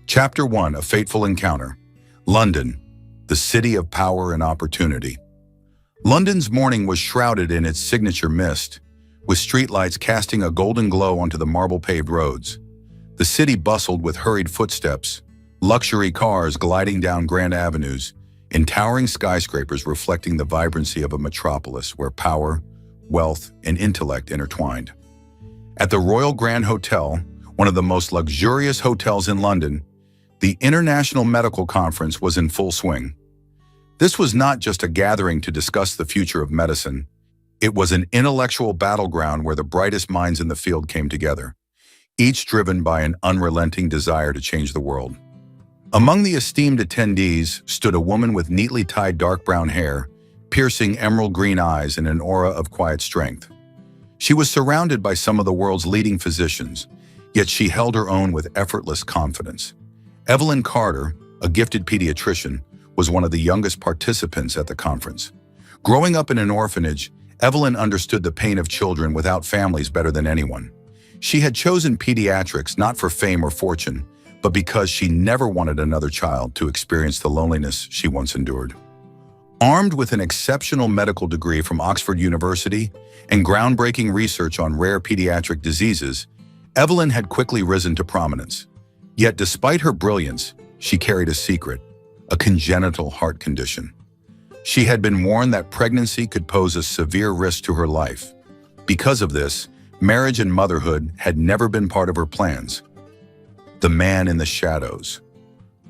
Chapter 1, A Fateful Encounter. London, the city of power and opportunity. London's morning was shrouded in its signature mist, with streetlights casting a golden glow onto the marble-paved roads. The city bustled with hurried footsteps, luxury cars gliding down grand avenues, and towering skyscrapers reflecting the vibrancy of a metropolis where power, wealth, and intellect intertwined. At the Royal Grand Hotel, one of the most luxurious hotels in London, the International Medical Conference was in full swing. This was not just a gathering to discuss the future of medicine. It was an intellectual battleground where the brightest minds in the field came together, each driven by an unrelenting desire to change the world. Among the esteemed attendees stood a woman with neatly tied dark brown hair, piercing emerald green eyes, and an aura of quiet strength. She was surrounded by some of the world's leading physicians, yet she held her own with effortless confidence. Evelyn Carter, a gifted pediatrician, was one of the youngest participants at the conference. Growing up in an orphanage, Evelyn understood the pain of children without families better than anyone. She had chosen pediatrics not for fame or fortune, but because she never wanted another child to experience the loneliness she once endured. Armed with an exceptional medical degree from Oxford University and groundbreaking research on rare pediatric diseases, Evelyn had quickly risen to prominence. Yet despite her brilliance, she carried a secret, a congenital heart condition. She had been warned that pregnancy could pose a severe risk to her life. Because of this, marriage and motherhood had never been part of her plans. The man in the shadows.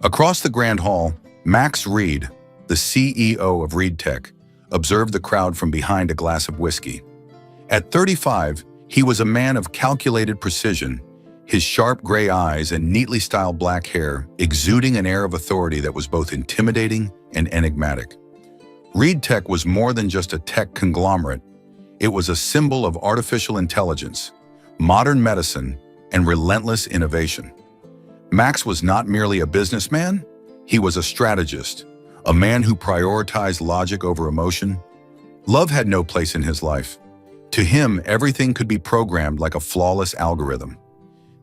Across the Grand Hall, Max Reed, the CEO of Reed Tech, observed the crowd from behind a glass of whiskey. At 35, he was a man of calculated precision, his sharp gray eyes and neatly styled black hair exuding an air of authority that was both intimidating and enigmatic. Reed Tech was more than just a tech conglomerate. It was a symbol of artificial intelligence, modern medicine, and relentless innovation. Max was not merely a businessman, he was a strategist, a man who prioritized logic over emotion. Love had no place in his life. To him, everything could be programmed like a flawless algorithm.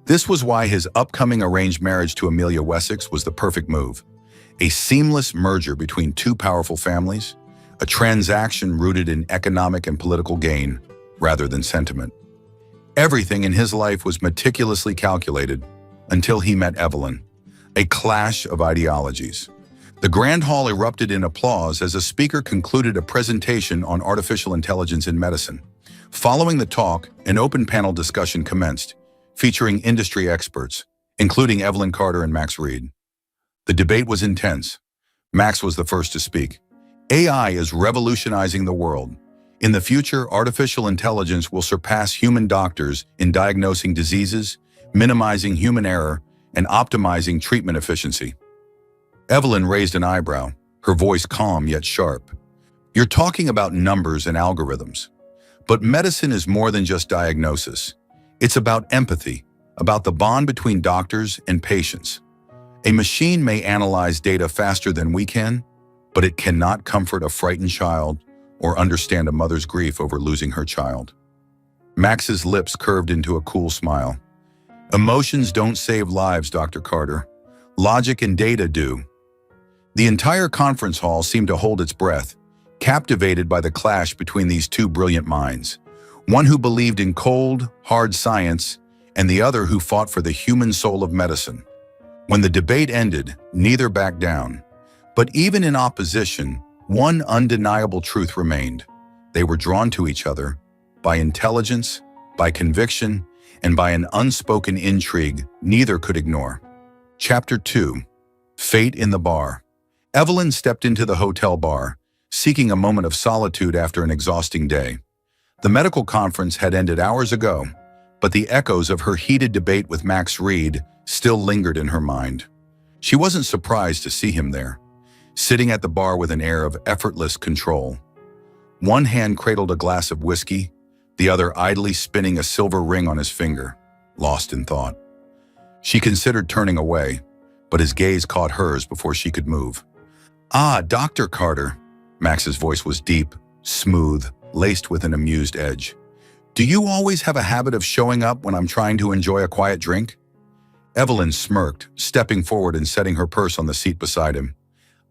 This was why his upcoming arranged marriage to Amelia Wessex was the perfect move. A seamless merger between two powerful families, a transaction rooted in economic and political gain rather than sentiment. Everything in his life was meticulously calculated until he met Evelyn, a clash of ideologies. The Grand Hall erupted in applause as a speaker concluded a presentation on artificial intelligence in medicine. Following the talk, an open panel discussion commenced, featuring industry experts, including Evelyn Carter and Max Reed. The debate was intense. Max was the first to speak. AI is revolutionizing the world. In the future, artificial intelligence will surpass human doctors in diagnosing diseases, minimizing human error, and optimizing treatment efficiency. Evelyn raised an eyebrow, her voice calm yet sharp. You're talking about numbers and algorithms. But medicine is more than just diagnosis. It's about empathy, about the bond between doctors and patients. A machine may analyze data faster than we can, but it cannot comfort a frightened child or understand a mother's grief over losing her child. Max's lips curved into a cool smile. Emotions don't save lives, Dr. Carter. Logic and data do. The entire conference hall seemed to hold its breath, captivated by the clash between these two brilliant minds. One who believed in cold, hard science, and the other who fought for the human soul of medicine. When the debate ended, neither backed down. But even in opposition, one undeniable truth remained. They were drawn to each other by intelligence, by conviction, and by an unspoken intrigue neither could ignore. Chapter 2. Fate in the Bar. Evelyn stepped into the hotel bar, seeking a moment of solitude after an exhausting day. The medical conference had ended hours ago, but the echoes of her heated debate with Max Reed still lingered in her mind. She wasn't surprised to see him there, sitting at the bar with an air of effortless control. One hand cradled a glass of whiskey, the other idly spinning a silver ring on his finger, lost in thought. She considered turning away, but his gaze caught hers before she could move. "Ah, Dr. Carter." Max's voice was deep, smooth, laced with an amused edge. "Do you always have a habit of showing up when I'm trying to enjoy a quiet drink?" Evelyn smirked, stepping forward and setting her purse on the seat beside him.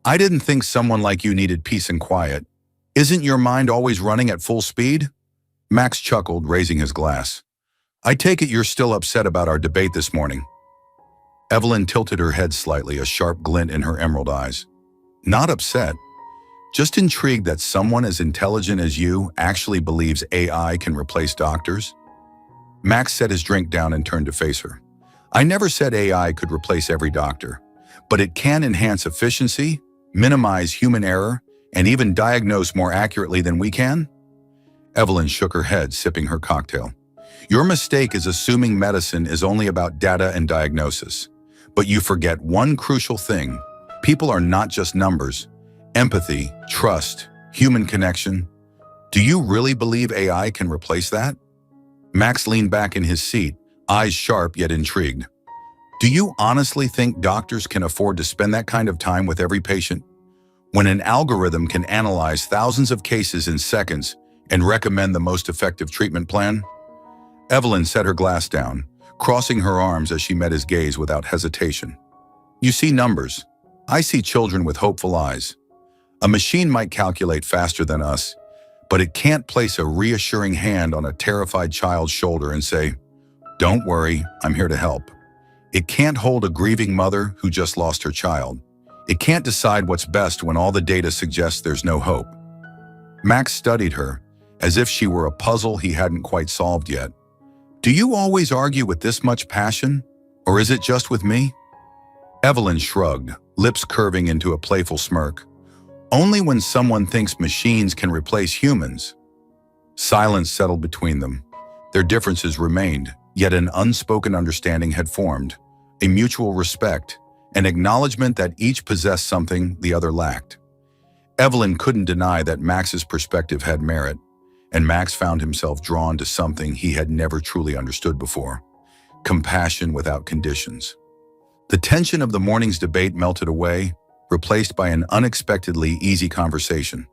I didn't think someone like you needed peace and quiet. Isn't your mind always running at full speed? Max chuckled, raising his glass. I take it you're still upset about our debate this morning. Evelyn tilted her head slightly, a sharp glint in her emerald eyes. Not upset. Just intrigued that someone as intelligent as you actually believes AI can replace doctors? Max set his drink down and turned to face her. I never said AI could replace every doctor, but it can enhance efficiency, minimize human error, and even diagnose more accurately than we can? Evelyn shook her head, sipping her cocktail. Your mistake is assuming medicine is only about data and diagnosis. But you forget one crucial thing. People are not just numbers. Empathy, trust, human connection. Do you really believe AI can replace that? Max leaned back in his seat, eyes sharp yet intrigued. Do you honestly think doctors can afford to spend that kind of time with every patient? When an algorithm can analyze thousands of cases in seconds and recommend the most effective treatment plan? Evelyn set her glass down, crossing her arms as she met his gaze without hesitation. You see numbers. I see children with hopeful eyes. A machine might calculate faster than us, but it can't place a reassuring hand on a terrified child's shoulder and say, "Don't worry, I'm here to help." It can't hold a grieving mother who just lost her child. It can't decide what's best when all the data suggests there's no hope. Max studied her, as if she were a puzzle he hadn't quite solved yet. Do you always argue with this much passion, or is it just with me? Evelyn shrugged, lips curving into a playful smirk. Only when someone thinks machines can replace humans. Silence settled between them. Their differences remained, yet an unspoken understanding had formed, a mutual respect, an acknowledgement that each possessed something the other lacked. Evelyn couldn't deny that Max's perspective had merit, and Max found himself drawn to something he had never truly understood before: compassion without conditions. The tension of the morning's debate melted away, replaced by an unexpectedly easy conversation.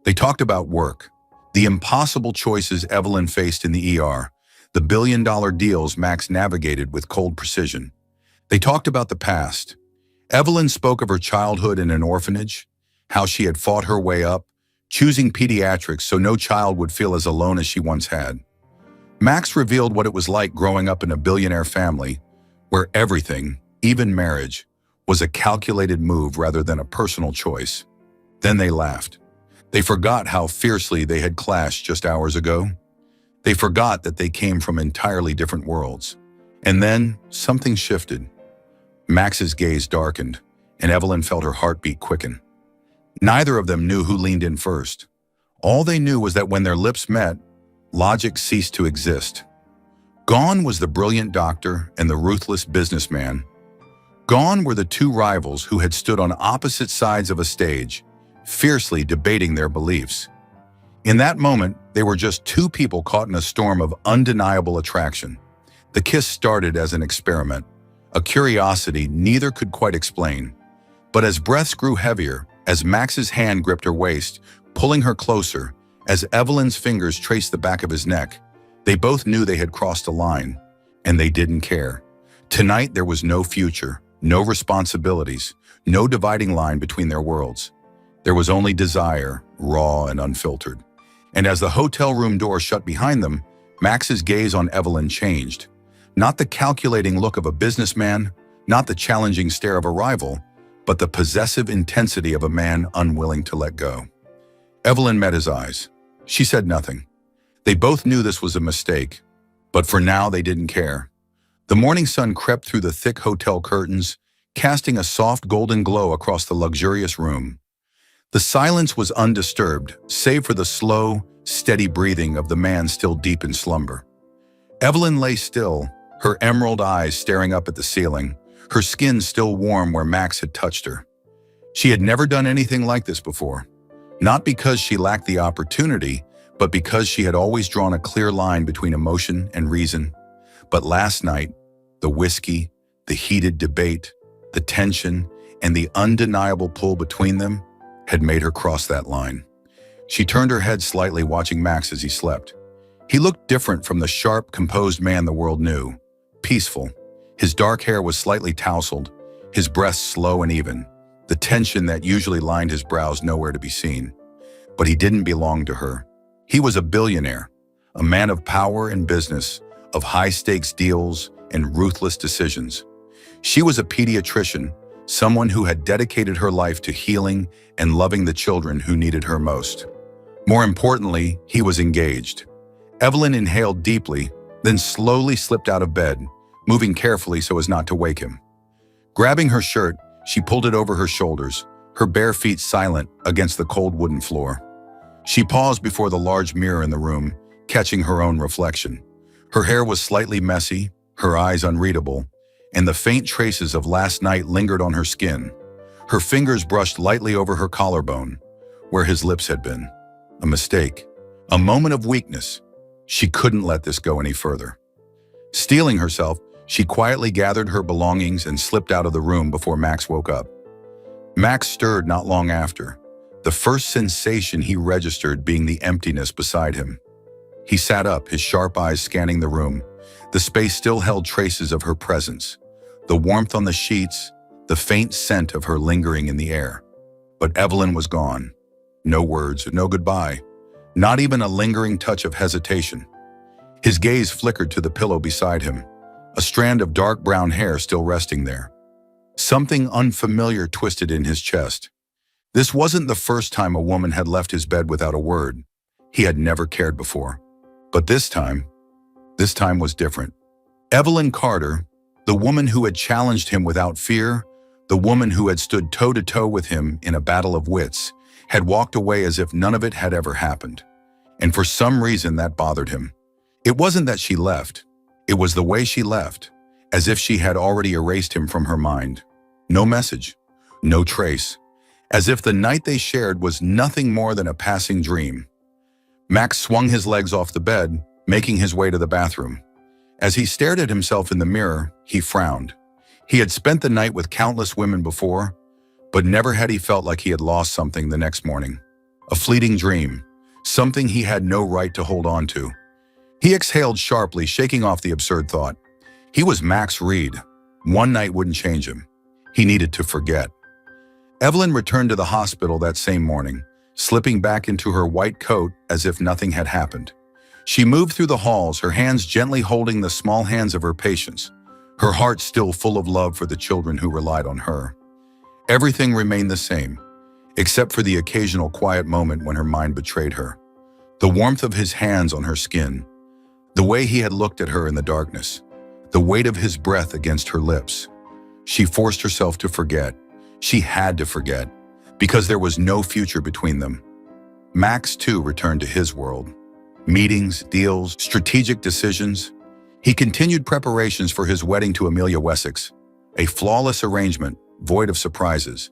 They talked about work, the impossible choices Evelyn faced in the ER, the billion-dollar deals Max navigated with cold precision. They talked about the past. Evelyn spoke of her childhood in an orphanage, how she had fought her way up, choosing pediatrics so no child would feel as alone as she once had. Max revealed what it was like growing up in a billionaire family, where everything, even marriage, was a calculated move rather than a personal choice. Then they laughed. They forgot how fiercely they had clashed just hours ago. They forgot that they came from entirely different worlds. And then something shifted. Max's gaze darkened, and Evelyn felt her heartbeat quicken. Neither of them knew who leaned in first. All they knew was that when their lips met, logic ceased to exist. Gone was the brilliant doctor and the ruthless businessman. Gone were the two rivals who had stood on opposite sides of a stage, fiercely debating their beliefs. In that moment, they were just two people caught in a storm of undeniable attraction. The kiss started as an experiment, a curiosity neither could quite explain. But as breaths grew heavier, as Max's hand gripped her waist, pulling her closer, as Evelyn's fingers traced the back of his neck, they both knew they had crossed a line, and they didn't care. Tonight there was no future, no responsibilities, no dividing line between their worlds. There was only desire, raw and unfiltered. And as the hotel room door shut behind them, Max's gaze on Evelyn changed. Not the calculating look of a businessman, not the challenging stare of a rival, but the possessive intensity of a man unwilling to let go. Evelyn met his eyes. She said nothing. They both knew this was a mistake, but for now they didn't care. The morning sun crept through the thick hotel curtains, casting a soft golden glow across the luxurious room. The silence was undisturbed, save for the slow, steady breathing of the man still deep in slumber. Evelyn lay still, her emerald eyes staring up at the ceiling, her skin still warm where Max had touched her. She had never done anything like this before, not because she lacked the opportunity, but because she had always drawn a clear line between emotion and reason. But last night, the whiskey, the heated debate, the tension, and the undeniable pull between them had made her cross that line. She turned her head slightly, watching Max as he slept. He looked different from the sharp, composed man the world knew. Peaceful, His dark hair was slightly tousled, his breath slow and even, the tension that usually lined his brows nowhere to be seen. But he didn't belong to her. He was a billionaire, a man of power and business, of high-stakes deals and ruthless decisions. She was a pediatrician, someone who had dedicated her life to healing and loving the children who needed her most. More importantly, he was engaged. Evelyn inhaled deeply, then slowly slipped out of bed, moving carefully so as not to wake him. Grabbing her shirt, she pulled it over her shoulders, her bare feet silent against the cold wooden floor. She paused before the large mirror in the room, catching her own reflection. Her hair was slightly messy, her eyes unreadable, and the faint traces of last night lingered on her skin. Her fingers brushed lightly over her collarbone, where his lips had been. A mistake, a moment of weakness. She couldn't let this go any further. Steeling herself, she quietly gathered her belongings and slipped out of the room before Max woke up. Max stirred not long after, the first sensation he registered being the emptiness beside him. He sat up, his sharp eyes scanning the room. The space still held traces of her presence, the warmth on the sheets, the faint scent of her lingering in the air. But Evelyn was gone. No words, no goodbye, not even a lingering touch of hesitation. His gaze flickered to the pillow beside him, a strand of dark brown hair still resting there. Something unfamiliar twisted in his chest. This wasn't the first time a woman had left his bed without a word. He had never cared before. But this time was different. Evelyn Carter, the woman who had challenged him without fear, the woman who had stood toe-to-toe with him in a battle of wits, had walked away as if none of it had ever happened. And for some reason that bothered him. It wasn't that she left. It was the way she left, as if she had already erased him from her mind. No message, no trace, as if the night they shared was nothing more than a passing dream. Max swung his legs off the bed, making his way to the bathroom. As he stared at himself in the mirror, he frowned. He had spent the night with countless women before, but never had he felt like he had lost something the next morning. A fleeting dream, something he had no right to hold on to. He exhaled sharply, shaking off the absurd thought. He was Max Reed. One night wouldn't change him. He needed to forget. Evelyn returned to the hospital that same morning, slipping back into her white coat as if nothing had happened. She moved through the halls, her hands gently holding the small hands of her patients, her heart still full of love for the children who relied on her. Everything remained the same, except for the occasional quiet moment when her mind betrayed her. The warmth of his hands on her skin, the way he had looked at her in the darkness, the weight of his breath against her lips. She forced herself to forget. She had to forget, because there was no future between them. Max, too, returned to his world. Meetings, deals, strategic decisions. He continued preparations for his wedding to Amelia Wessex, a flawless arrangement, void of surprises.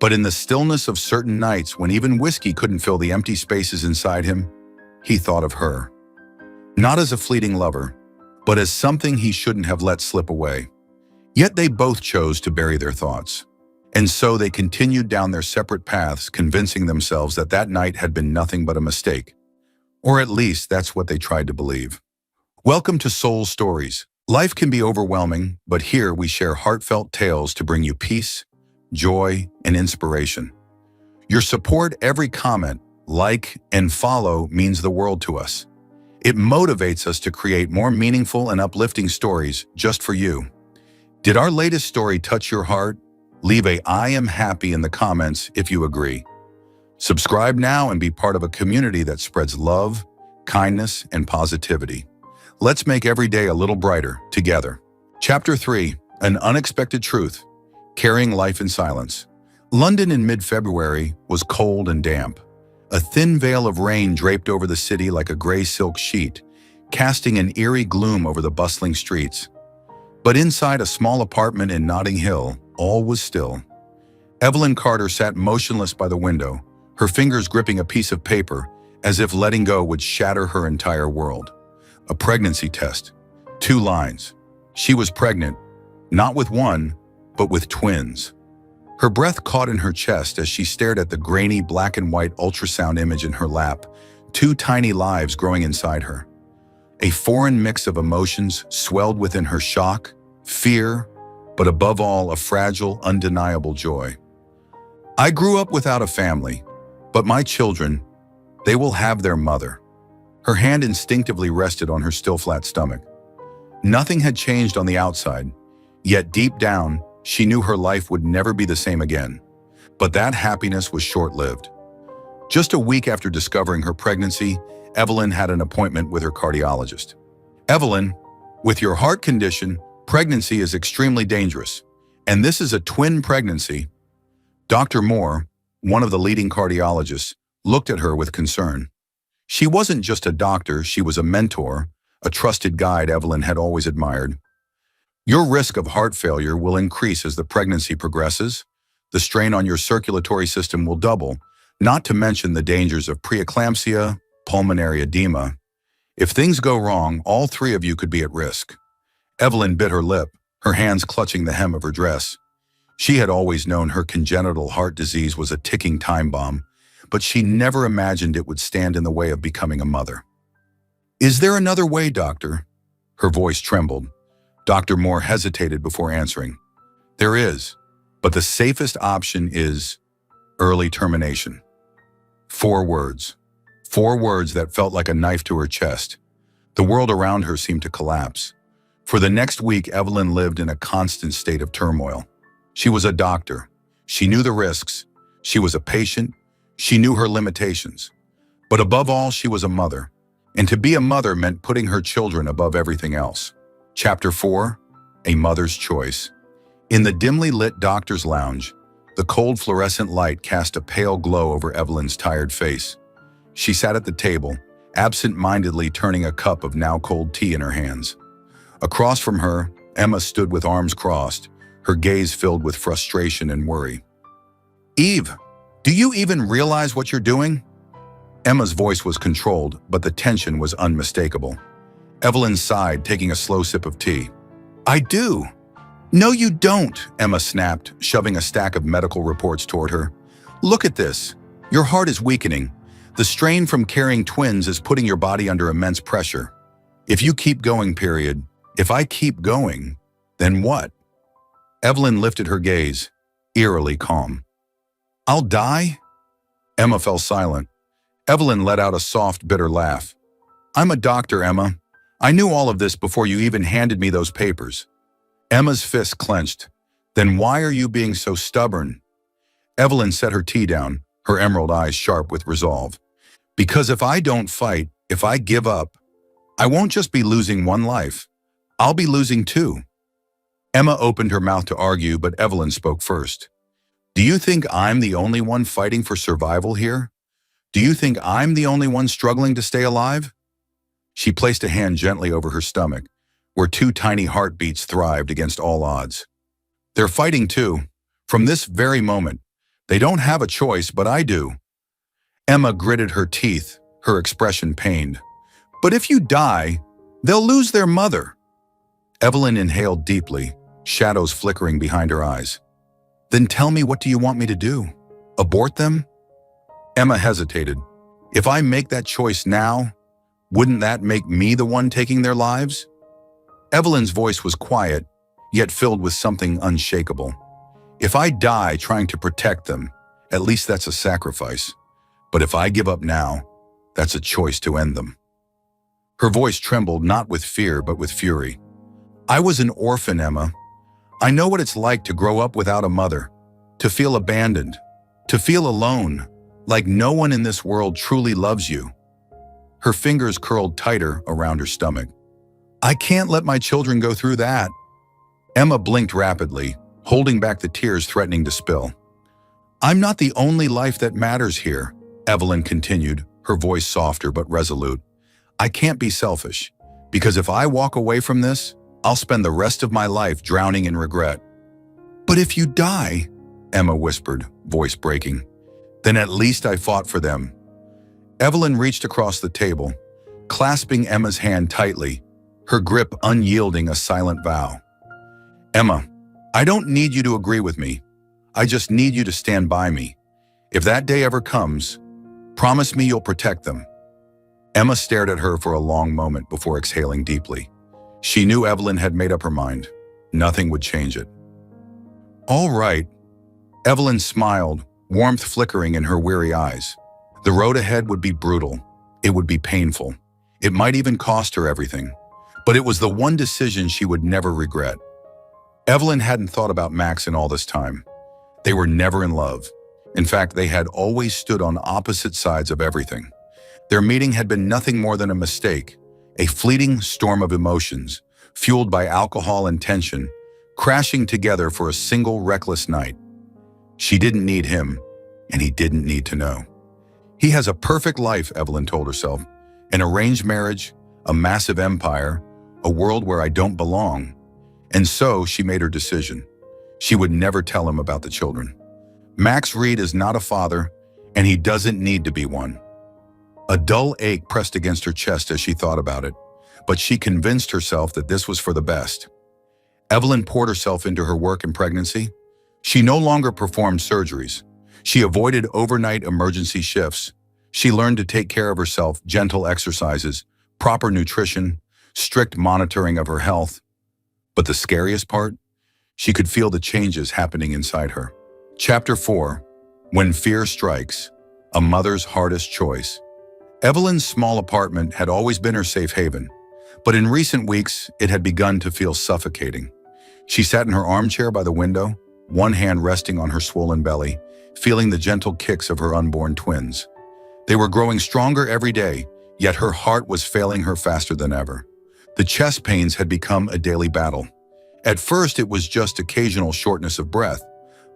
But in the stillness of certain nights, when even whiskey couldn't fill the empty spaces inside him, he thought of her. Not as a fleeting lover, but as something he shouldn't have let slip away. Yet they both chose to bury their thoughts. And so they continued down their separate paths, convincing themselves that that night had been nothing but a mistake. Or at least that's what they tried to believe. Welcome to Soul Stories. Life can be overwhelming, but here we share heartfelt tales to bring you peace, joy, and inspiration. Your support, every comment, like, and follow means the world to us. It motivates us to create more meaningful and uplifting stories just for you. Did our latest story touch your heart? Leave a "I am happy" in the comments if you agree. Subscribe now and be part of a community that spreads love, kindness, and positivity. Let's make every day a little brighter together. Chapter 3, An Unexpected Truth, Carrying Life in Silence. London in mid-February was cold and damp. A thin veil of rain draped over the city like a gray silk sheet, casting an eerie gloom over the bustling streets. But inside a small apartment in Notting Hill, all was still. Evelyn Carter sat motionless by the window, her fingers gripping a piece of paper, as if letting go would shatter her entire world. A pregnancy test. 2 lines. She was pregnant, not with one, but with twins. Her breath caught in her chest as she stared at the grainy black and white ultrasound image in her lap, 2 tiny lives growing inside her. A foreign mix of emotions swelled within her: shock, fear, but above all, a fragile, undeniable joy. I grew up without a family, but my children, they will have their mother. Her hand instinctively rested on her still flat stomach. Nothing had changed on the outside, yet deep down, she knew her life would never be the same again. But that happiness was short-lived. Just a week after discovering her pregnancy, Evelyn had an appointment with her cardiologist. Evelyn, with your heart condition, pregnancy is extremely dangerous, and this is a twin pregnancy. Dr. Moore, one of the leading cardiologists, looked at her with concern. She wasn't just a doctor, she was a mentor, a trusted guide Evelyn had always admired. Your risk of heart failure will increase as the pregnancy progresses. The strain on your circulatory system will double, not to mention the dangers of preeclampsia, pulmonary edema. If things go wrong, all three of you could be at risk. Evelyn bit her lip, her hands clutching the hem of her dress. She had always known her congenital heart disease was a ticking time bomb, but she never imagined it would stand in the way of becoming a mother. Is there another way, doctor? Her voice trembled. Dr. Moore hesitated before answering. There is, but the safest option is early termination. 4 words. 4 words that felt like a knife to her chest. The world around her seemed to collapse. For the next week, Evelyn lived in a constant state of turmoil. She was a doctor. She knew the risks. She was a patient. She knew her limitations. But above all, she was a mother. And to be a mother meant putting her children above everything else. Chapter 4, A Mother's Choice. In the dimly lit doctor's lounge, the cold fluorescent light cast a pale glow over Evelyn's tired face. She sat at the table, absent-mindedly turning a cup of now-cold tea in her hands. Across from her, Emma stood with arms crossed, her gaze filled with frustration and worry. Eve, do you even realize what you're doing? Emma's voice was controlled, but the tension was unmistakable. Evelyn sighed, taking a slow sip of tea. I do. No, you don't, Emma snapped, shoving a stack of medical reports toward her. Look at this. Your heart is weakening. The strain from carrying twins is putting your body under immense pressure. If you keep going, period. If I keep going, then what? Evelyn lifted her gaze, eerily calm. I'll die? Emma fell silent. Evelyn let out a soft, bitter laugh. I'm a doctor, Emma. I knew all of this before you even handed me those papers. Emma's fist clenched. Then why are you being so stubborn? Evelyn set her tea down, her emerald eyes sharp with resolve. Because if I don't fight, if I give up, I won't just be losing one life. I'll be losing 2. Emma opened her mouth to argue, but Evelyn spoke first. Do you think I'm the only one fighting for survival here? Do you think I'm the only one struggling to stay alive? She placed a hand gently over her stomach, where 2 tiny heartbeats thrived against all odds. They're fighting too. From this very moment. They don't have a choice, but I do. Emma gritted her teeth, her expression pained. But if you die, they'll lose their mother. Evelyn inhaled deeply, shadows flickering behind her eyes. Then tell me, what do you want me to do? Abort them? Emma hesitated. If I make that choice now, wouldn't that make me the one taking their lives? Evelyn's voice was quiet, yet filled with something unshakable. If I die trying to protect them, at least that's a sacrifice. But if I give up now, that's a choice to end them. Her voice trembled not with fear, but with fury. I was an orphan, Emma. I know what it's like to grow up without a mother, to feel abandoned, to feel alone, like no one in this world truly loves you. Her fingers curled tighter around her stomach. I can't let my children go through that. Emma blinked rapidly, holding back the tears threatening to spill. I'm not the only life that matters here, Evelyn continued, her voice softer but resolute. I can't be selfish, because if I walk away from this, I'll spend the rest of my life drowning in regret. But if you die, Emma whispered, voice breaking, then at least I fought for them. Evelyn reached across the table, clasping Emma's hand tightly, her grip unyielding, a silent vow. Emma, I don't need you to agree with me. I just need you to stand by me. If that day ever comes, promise me you'll protect them. Emma stared at her for a long moment before exhaling deeply. She knew Evelyn had made up her mind. Nothing would change it. All right, Evelyn smiled, warmth flickering in her weary eyes. The road ahead would be brutal. It would be painful. It might even cost her everything. But it was the one decision she would never regret. Evelyn hadn't thought about Max in all this time. They were never in love. In fact, they had always stood on opposite sides of everything. Their meeting had been nothing more than a mistake, a fleeting storm of emotions, fueled by alcohol and tension, crashing together for a single reckless night. She didn't need him, and he didn't need to know. He has a perfect life, Evelyn told herself. An arranged marriage, a massive empire, a world where I don't belong. And so she made her decision. She would never tell him about the children. Max Reed is not a father, and he doesn't need to be one. A dull ache pressed against her chest as she thought about it, but she convinced herself that this was for the best. Evelyn poured herself into her work and pregnancy. She no longer performed surgeries. She avoided overnight emergency shifts. She learned to take care of herself, gentle exercises, proper nutrition, strict monitoring of her health. But the scariest part? She could feel the changes happening inside her. Chapter 4. When Fear Strikes, a Mother's Hardest Choice. Evelyn's small apartment had always been her safe haven, but in recent weeks, it had begun to feel suffocating. She sat in her armchair by the window, one hand resting on her swollen belly, feeling the gentle kicks of her unborn twins. They were growing stronger every day, yet her heart was failing her faster than ever. The chest pains had become a daily battle. At first, it was just occasional shortness of breath,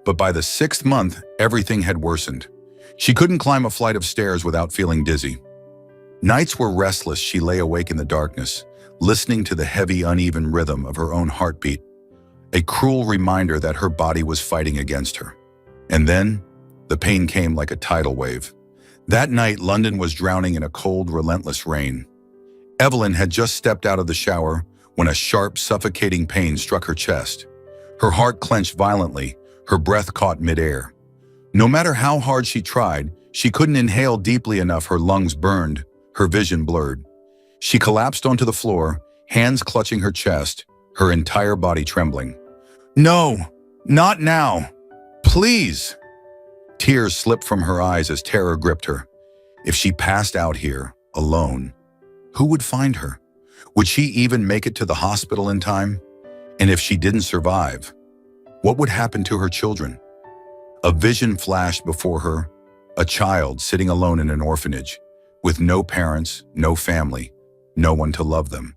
but by the 6th month, everything had worsened. She couldn't climb a flight of stairs without feeling dizzy. Nights were restless. She lay awake in the darkness, listening to the heavy, uneven rhythm of her own heartbeat, a cruel reminder that her body was fighting against her. And then, the pain came like a tidal wave. That night, London was drowning in a cold, relentless rain. Evelyn had just stepped out of the shower when a sharp, suffocating pain struck her chest. Her heart clenched violently, her breath caught midair. No matter how hard she tried, she couldn't inhale deeply enough. Her lungs burned, her vision blurred. She collapsed onto the floor, hands clutching her chest, her entire body trembling. "No, not now. Please!" Tears slipped from her eyes as terror gripped her. If she passed out here, alone, who would find her? Would she even make it to the hospital in time? And if she didn't survive, what would happen to her children? A vision flashed before her, a child sitting alone in an orphanage, with no parents, no family, no one to love them.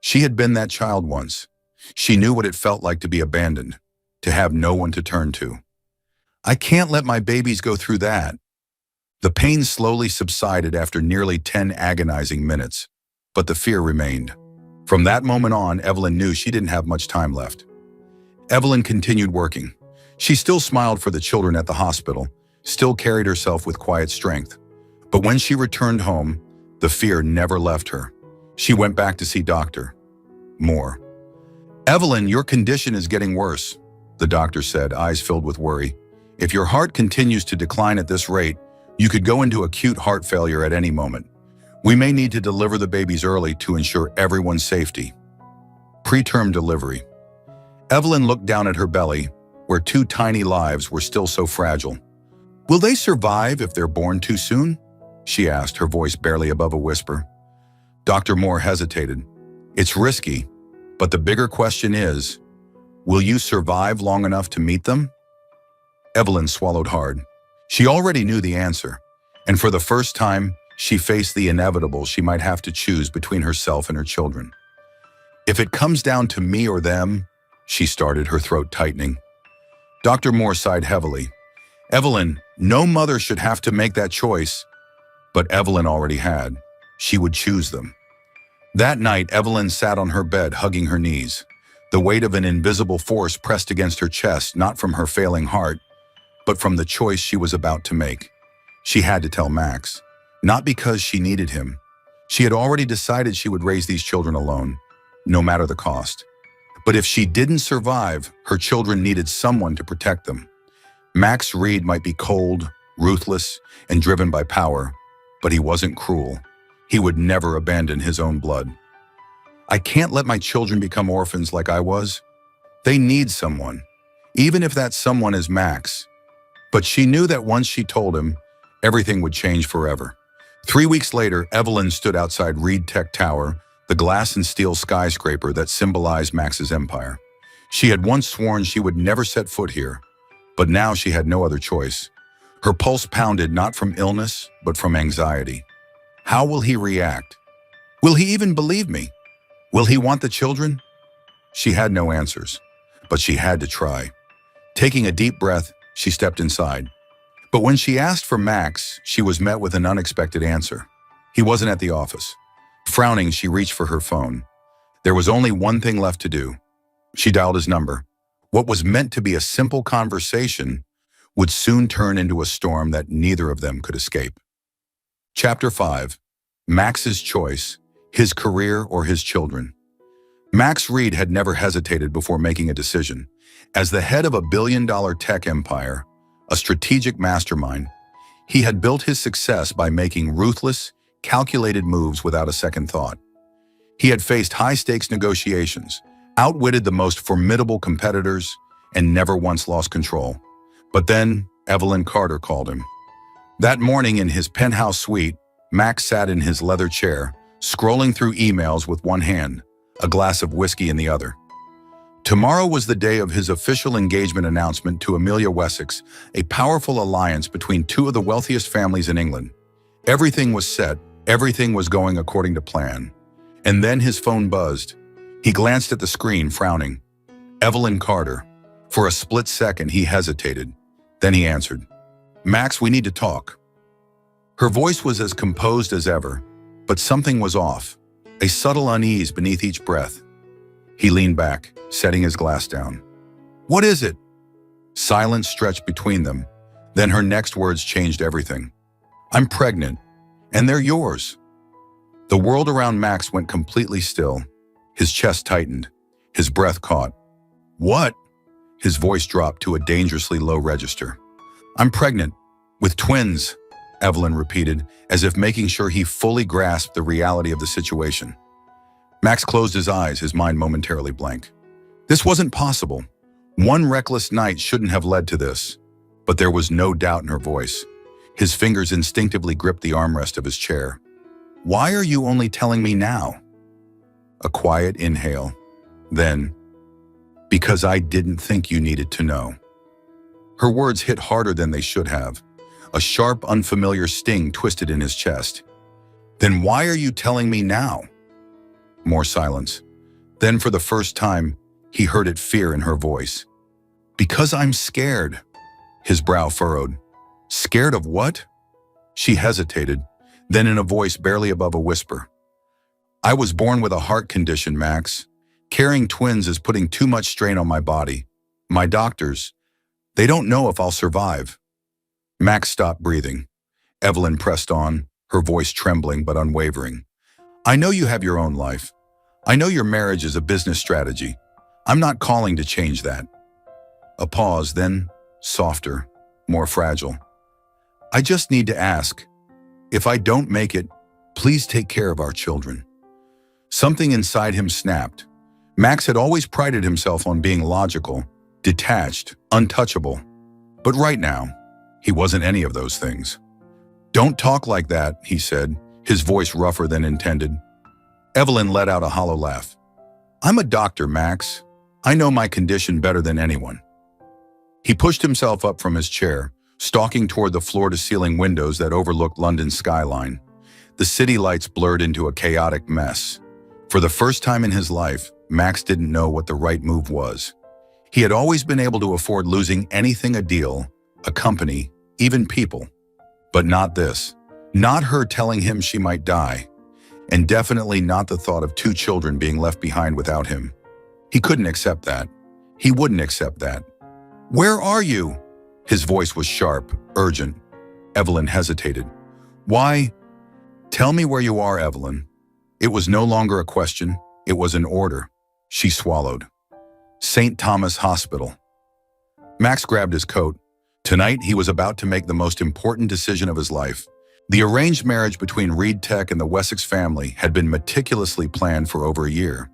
She had been that child once. She knew what it felt like to be abandoned, to have no one to turn to. "I can't let my babies go through that." The pain slowly subsided after nearly 10 agonizing minutes, but the fear remained. From that moment on, Evelyn knew she didn't have much time left. Evelyn continued working. She still smiled for the children at the hospital, still carried herself with quiet strength. But when she returned home, the fear never left her. She went back to see Dr. Moore. "Evelyn, your condition is getting worse," the doctor said, eyes filled with worry. "If your heart continues to decline at this rate, you could go into acute heart failure at any moment. We may need to deliver the babies early to ensure everyone's safety." Preterm delivery. Evelyn looked down at her belly, where 2 tiny lives were still so fragile. "Will they survive if they're born too soon?" she asked, her voice barely above a whisper. Dr. Moore hesitated. "It's risky, but the bigger question is, will you survive long enough to meet them?" Evelyn swallowed hard. She already knew the answer, and for the first time, she faced the inevitable. She might have to choose between herself and her children. "If it comes down to me or them," she started, her throat tightening. Dr. Moore sighed heavily. "Evelyn, no mother should have to make that choice." But Evelyn already had. She would choose them. That night, Evelyn sat on her bed, hugging her knees. The weight of an invisible force pressed against her chest, not from her failing heart, but from the choice she was about to make. She had to tell Max, not because she needed him. She had already decided she would raise these children alone, no matter the cost. But if she didn't survive, her children needed someone to protect them. Max Reed might be cold, ruthless, and driven by power, but he wasn't cruel. He would never abandon his own blood. "I can't let my children become orphans like I was." They need someone, even if that someone is Max. But she knew that once she told him, everything would change forever. 3 weeks later, Evelyn stood outside Reed Tech Tower, the glass and steel skyscraper that symbolized Max's empire. She had once sworn she would never set foot here, but now she had no other choice. Her pulse pounded not from illness, but from anxiety. How will he react? Will he even believe me? Will he want the children? She had no answers, but she had to try. Taking a deep breath, she stepped inside. But when she asked for Max, she was met with an unexpected answer. He wasn't at the office. Frowning, she reached for her phone. There was only one thing left to do. She dialed his number. What was meant to be a simple conversation would soon turn into a storm that neither of them could escape. Chapter 5. Max's Choice, His Career or His Children. Max Reed had never hesitated before making a decision. As the head of a billion-dollar tech empire, a strategic mastermind, he had built his success by making ruthless, calculated moves without a second thought. He had faced high-stakes negotiations, outwitted the most formidable competitors, and never once lost control. But then, Evelyn Carter called him. That morning in his penthouse suite, Max sat in his leather chair, scrolling through emails with one hand, a glass of whiskey in the other. Tomorrow was the day of his official engagement announcement to Amelia Wessex, a powerful alliance between two of the wealthiest families in England. Everything was set, everything was going according to plan. And then his phone buzzed. He glanced at the screen, frowning. Evelyn Carter. For a split second, he hesitated. Then he answered. Max, we need to talk. Her voice was as composed as ever, but something was off, a subtle unease beneath each breath. He leaned back, setting his glass down. What is it? Silence stretched between them. Then her next words changed everything. I'm pregnant, and they're yours. The world around Max went completely still. His chest tightened. His breath caught. What? His voice dropped to a dangerously low register. I'm pregnant, with twins, Evelyn repeated, as if making sure he fully grasped the reality of the situation. Max closed his eyes, his mind momentarily blank. This wasn't possible. One reckless night shouldn't have led to this. But there was no doubt in her voice. His fingers instinctively gripped the armrest of his chair. Why are you only telling me now? A quiet inhale. Then, because I didn't think you needed to know. Her words hit harder than they should have. A sharp, unfamiliar sting twisted in his chest. Then why are you telling me now? More silence. Then for the first time, he heard it, fear in her voice. Because I'm scared. His brow furrowed. Scared of what? She hesitated, then in a voice barely above a whisper. I was born with a heart condition, Max. Carrying twins is putting too much strain on my body. My doctors, they don't know if I'll survive. Max stopped breathing. Evelyn pressed on, her voice trembling but unwavering. I know you have your own life. I know your marriage is a business strategy. I'm not calling to change that. A pause, then, softer, more fragile. I just need to ask, if I don't make it, please take care of our children. Something inside him snapped. Max had always prided himself on being logical, detached, untouchable. But right now, he wasn't any of those things. Don't talk like that, he said, his voice rougher than intended. Evelyn let out a hollow laugh. I'm a doctor, Max. I know my condition better than anyone. He pushed himself up from his chair, stalking toward the floor-to-ceiling windows that overlooked London's skyline. The city lights blurred into a chaotic mess. For the first time in his life, Max didn't know what the right move was. He had always been able to afford losing anything: a deal, a company, even people. But not this. Not her telling him she might die. And definitely not the thought of 2 children being left behind without him. He couldn't accept that. He wouldn't accept that. Where are you? His voice was sharp, urgent. Evelyn hesitated. Why? Tell me where you are, Evelyn. It was no longer a question. It was an order. She swallowed. St. Thomas Hospital. Max grabbed his coat. Tonight, he was about to make the most important decision of his life. The arranged marriage between Reed Tech and the Wessex family had been meticulously planned for over a year.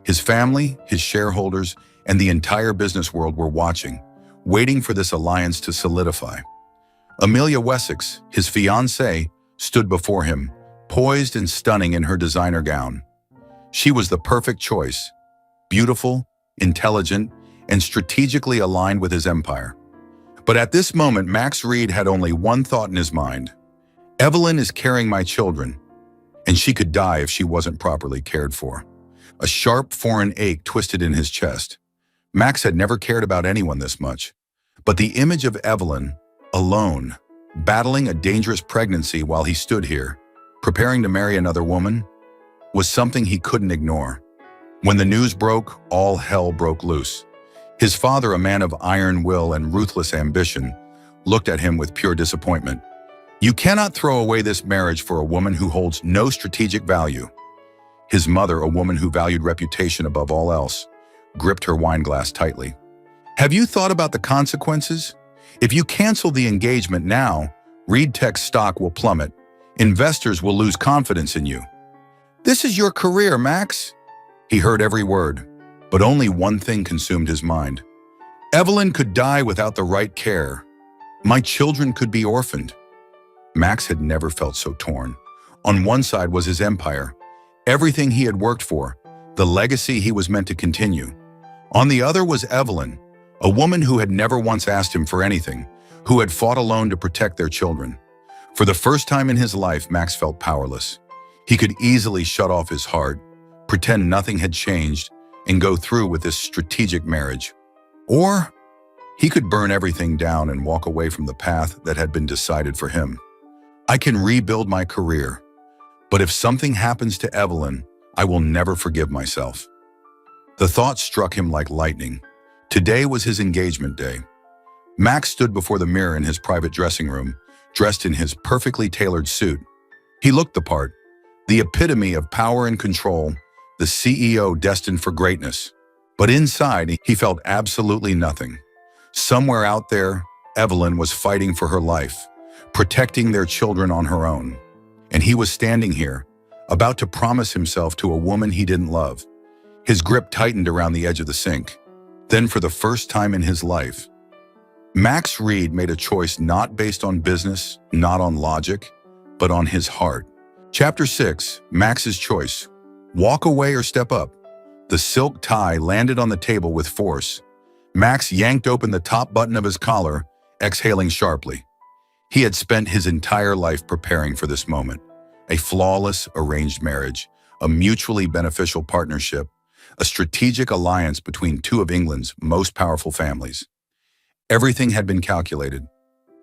His family, his shareholders, and the entire business world were watching, waiting for this alliance to solidify. Amelia Wessex, his fiancée, stood before him, poised and stunning in her designer gown. She was the perfect choice, beautiful, intelligent, and strategically aligned with his empire. But at this moment, Max Reed had only one thought in his mind. Evelyn is carrying my children, and she could die if she wasn't properly cared for. A sharp foreign ache twisted in his chest. Max had never cared about anyone this much. But the image of Evelyn, alone, battling a dangerous pregnancy while he stood here, preparing to marry another woman, was something he couldn't ignore. When the news broke, all hell broke loose. His father, a man of iron will and ruthless ambition, looked at him with pure disappointment. You cannot throw away this marriage for a woman who holds no strategic value. His mother, a woman who valued reputation above all else, gripped her wine glass tightly. Have you thought about the consequences? If you cancel the engagement now, Reed Tech's stock will plummet. Investors will lose confidence in you. This is your career, Max. He heard every word, but only one thing consumed his mind. Evelyn could die without the right care. My children could be orphaned. Max had never felt so torn. On one side was his empire, everything he had worked for, the legacy he was meant to continue. On the other was Evelyn, a woman who had never once asked him for anything, who had fought alone to protect their children. For the first time in his life, Max felt powerless. He could easily shut off his heart, pretend nothing had changed, and go through with this strategic marriage. Or he could burn everything down and walk away from the path that had been decided for him. I can rebuild my career, but if something happens to Evelyn, I will never forgive myself. The thought struck him like lightning. Today was his engagement day. Max stood before the mirror in his private dressing room, dressed in his perfectly tailored suit. He looked the part, the epitome of power and control, the CEO destined for greatness. But inside, he felt absolutely nothing. Somewhere out there, Evelyn was fighting for her life, protecting their children on her own. And he was standing here, about to promise himself to a woman he didn't love. His grip tightened around the edge of the sink. Then, for the first time in his life, Max Reed made a choice not based on business, not on logic, but on his heart. Chapter 6, Max's Choice. Walk away or step up. The silk tie landed on the table with force. Max yanked open the top button of his collar, exhaling sharply. He had spent his entire life preparing for this moment. A flawless, arranged marriage, a mutually beneficial partnership, a strategic alliance between two of England's most powerful families. Everything had been calculated,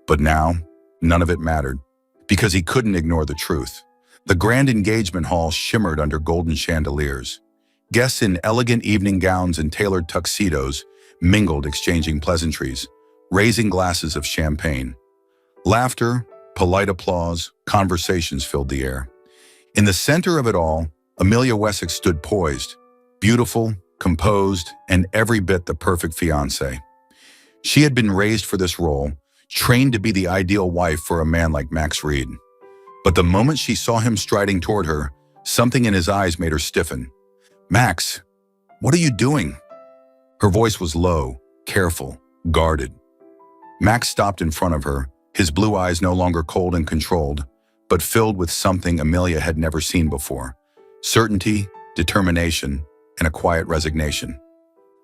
but now none of it mattered, because he couldn't ignore the truth. The grand engagement hall shimmered under golden chandeliers. Guests in elegant evening gowns and tailored tuxedos mingled, exchanging pleasantries, raising glasses of champagne. Laughter, polite applause, conversations filled the air. In the center of it all, Amelia Wessex stood poised, beautiful, composed, and every bit the perfect fiancée. She had been raised for this role, trained to be the ideal wife for a man like Max Reed. But the moment she saw him striding toward her, something in his eyes made her stiffen. Max, what are you doing? Her voice was low, careful, guarded. Max stopped in front of her, his blue eyes no longer cold and controlled, but filled with something Amelia had never seen before. Certainty, determination, and a quiet resignation.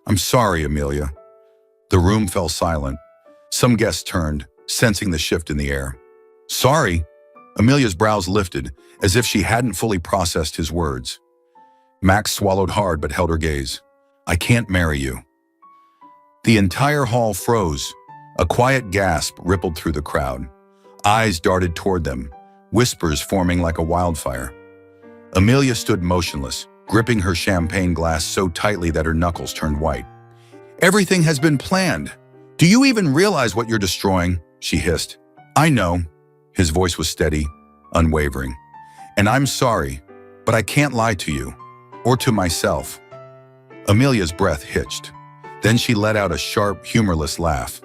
I'm sorry, Amelia. The room fell silent. Some guests turned, sensing the shift in the air. Sorry? Amelia's brows lifted, as if she hadn't fully processed his words. Max swallowed hard but held her gaze. I can't marry you. The entire hall froze. A quiet gasp rippled through the crowd. Eyes darted toward them, whispers forming like a wildfire. Amelia stood motionless, gripping her champagne glass so tightly that her knuckles turned white. Everything has been planned. Do you even realize what you're destroying? She hissed. I know. His voice was steady, unwavering. And I'm sorry, but I can't lie to you, or to myself. Amelia's breath hitched. Then she let out a sharp, humorless laugh.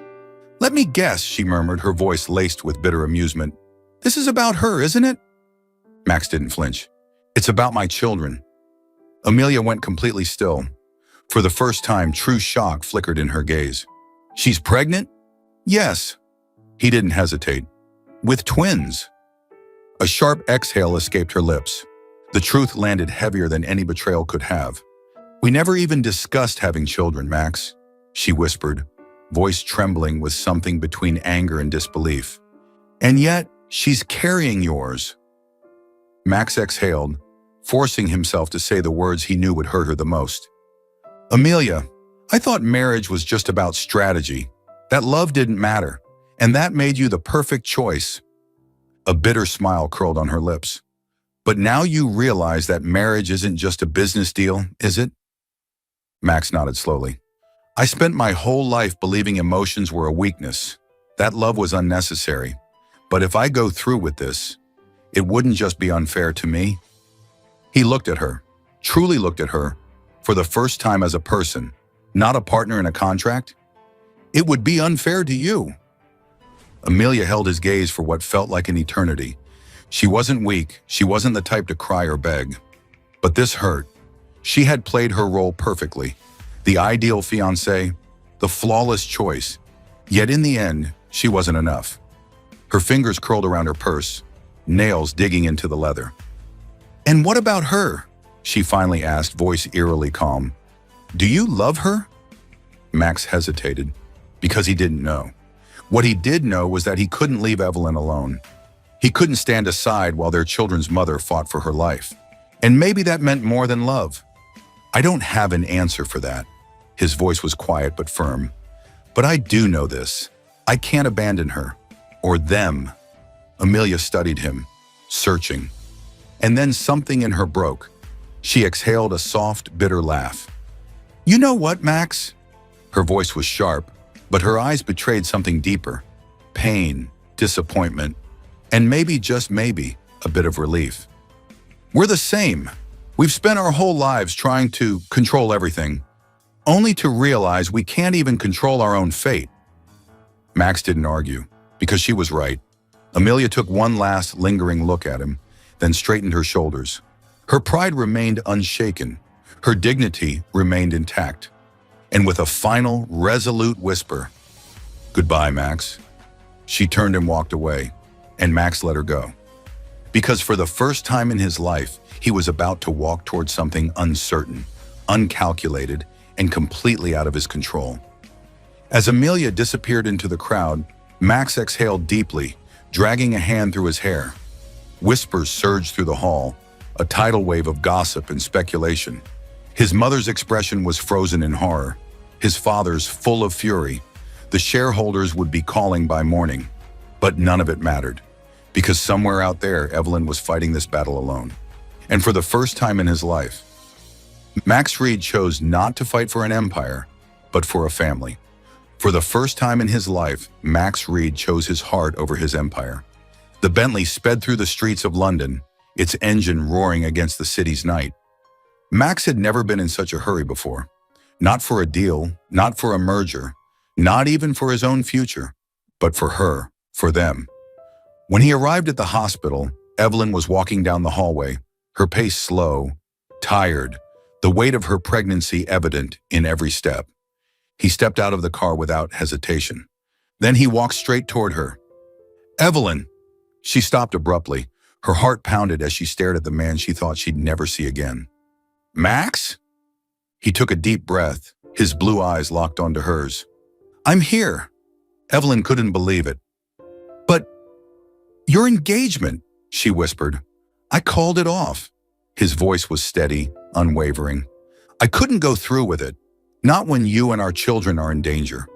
Let me guess, she murmured, her voice laced with bitter amusement. This is about her, isn't it? Max didn't flinch. It's about my children. Amelia went completely still. For the first time, true shock flickered in her gaze. She's pregnant? Yes. He didn't hesitate. With twins. A sharp exhale escaped her lips. The truth landed heavier than any betrayal could have. We never even discussed having children, Max, she whispered, voice trembling with something between anger and disbelief. And yet, she's carrying yours. Max exhaled, forcing himself to say the words he knew would hurt her the most. Amelia, I thought marriage was just about strategy, that love didn't matter, and that made you the perfect choice. A bitter smile curled on her lips. But now you realize that marriage isn't just a business deal, is it? Max nodded slowly. I spent my whole life believing emotions were a weakness, that love was unnecessary. But if I go through with this, it wouldn't just be unfair to me. He looked at her, truly looked at her, for the first time as a person, not a partner in a contract. It would be unfair to you. Amelia held his gaze for what felt like an eternity. She wasn't weak, she wasn't the type to cry or beg. But this hurt. She had played her role perfectly. The ideal fiancé, the flawless choice. Yet in the end, she wasn't enough. Her fingers curled around her purse, nails digging into the leather. And what about her? She finally asked, voice eerily calm. Do you love her? Max hesitated, because he didn't know. What he did know was that he couldn't leave Evelyn alone. He couldn't stand aside while their children's mother fought for her life. And maybe that meant more than love. I don't have an answer for that. His voice was quiet but firm. But I do know this. I can't abandon her. Or them. Amelia studied him, searching. And then something in her broke. She exhaled a soft, bitter laugh. You know what, Max? Her voice was sharp, but her eyes betrayed something deeper. Pain, disappointment, and maybe, just maybe, a bit of relief. We're the same. We've spent our whole lives trying to control everything, only to realize we can't even control our own fate. Max didn't argue, because she was right. Amelia took one last, lingering look at him, then straightened her shoulders. Her pride remained unshaken. Her dignity remained intact. And with a final, resolute whisper, "Goodbye, Max," she turned and walked away, and Max let her go. Because for the first time in his life, he was about to walk towards something uncertain, uncalculated, and completely out of his control. As Amelia disappeared into the crowd, Max exhaled deeply, dragging a hand through his hair. Whispers surged through the hall, a tidal wave of gossip and speculation. His mother's expression was frozen in horror, his father's full of fury. The shareholders would be calling by morning. But none of it mattered, because somewhere out there, Evelyn was fighting this battle alone. And for the first time in his life, Max Reed chose not to fight for an empire, but for a family. For the first time in his life, Max Reed chose his heart over his empire. The Bentley sped through the streets of London, its engine roaring against the city's night. Max had never been in such a hurry before. Not for a deal, not for a merger, not even for his own future, but for her, for them. When he arrived at the hospital, Evelyn was walking down the hallway, her pace slow, tired, the weight of her pregnancy evident in every step. He stepped out of the car without hesitation. Then he walked straight toward her. "Evelyn!" She stopped abruptly. Her heart pounded as she stared at the man she thought she'd never see again. "Max?" He took a deep breath, his blue eyes locked onto hers. "I'm here." Evelyn couldn't believe it. "But your engagement," she whispered. "I called it off." His voice was steady, unwavering. "I couldn't go through with it. Not when you and our children are in danger."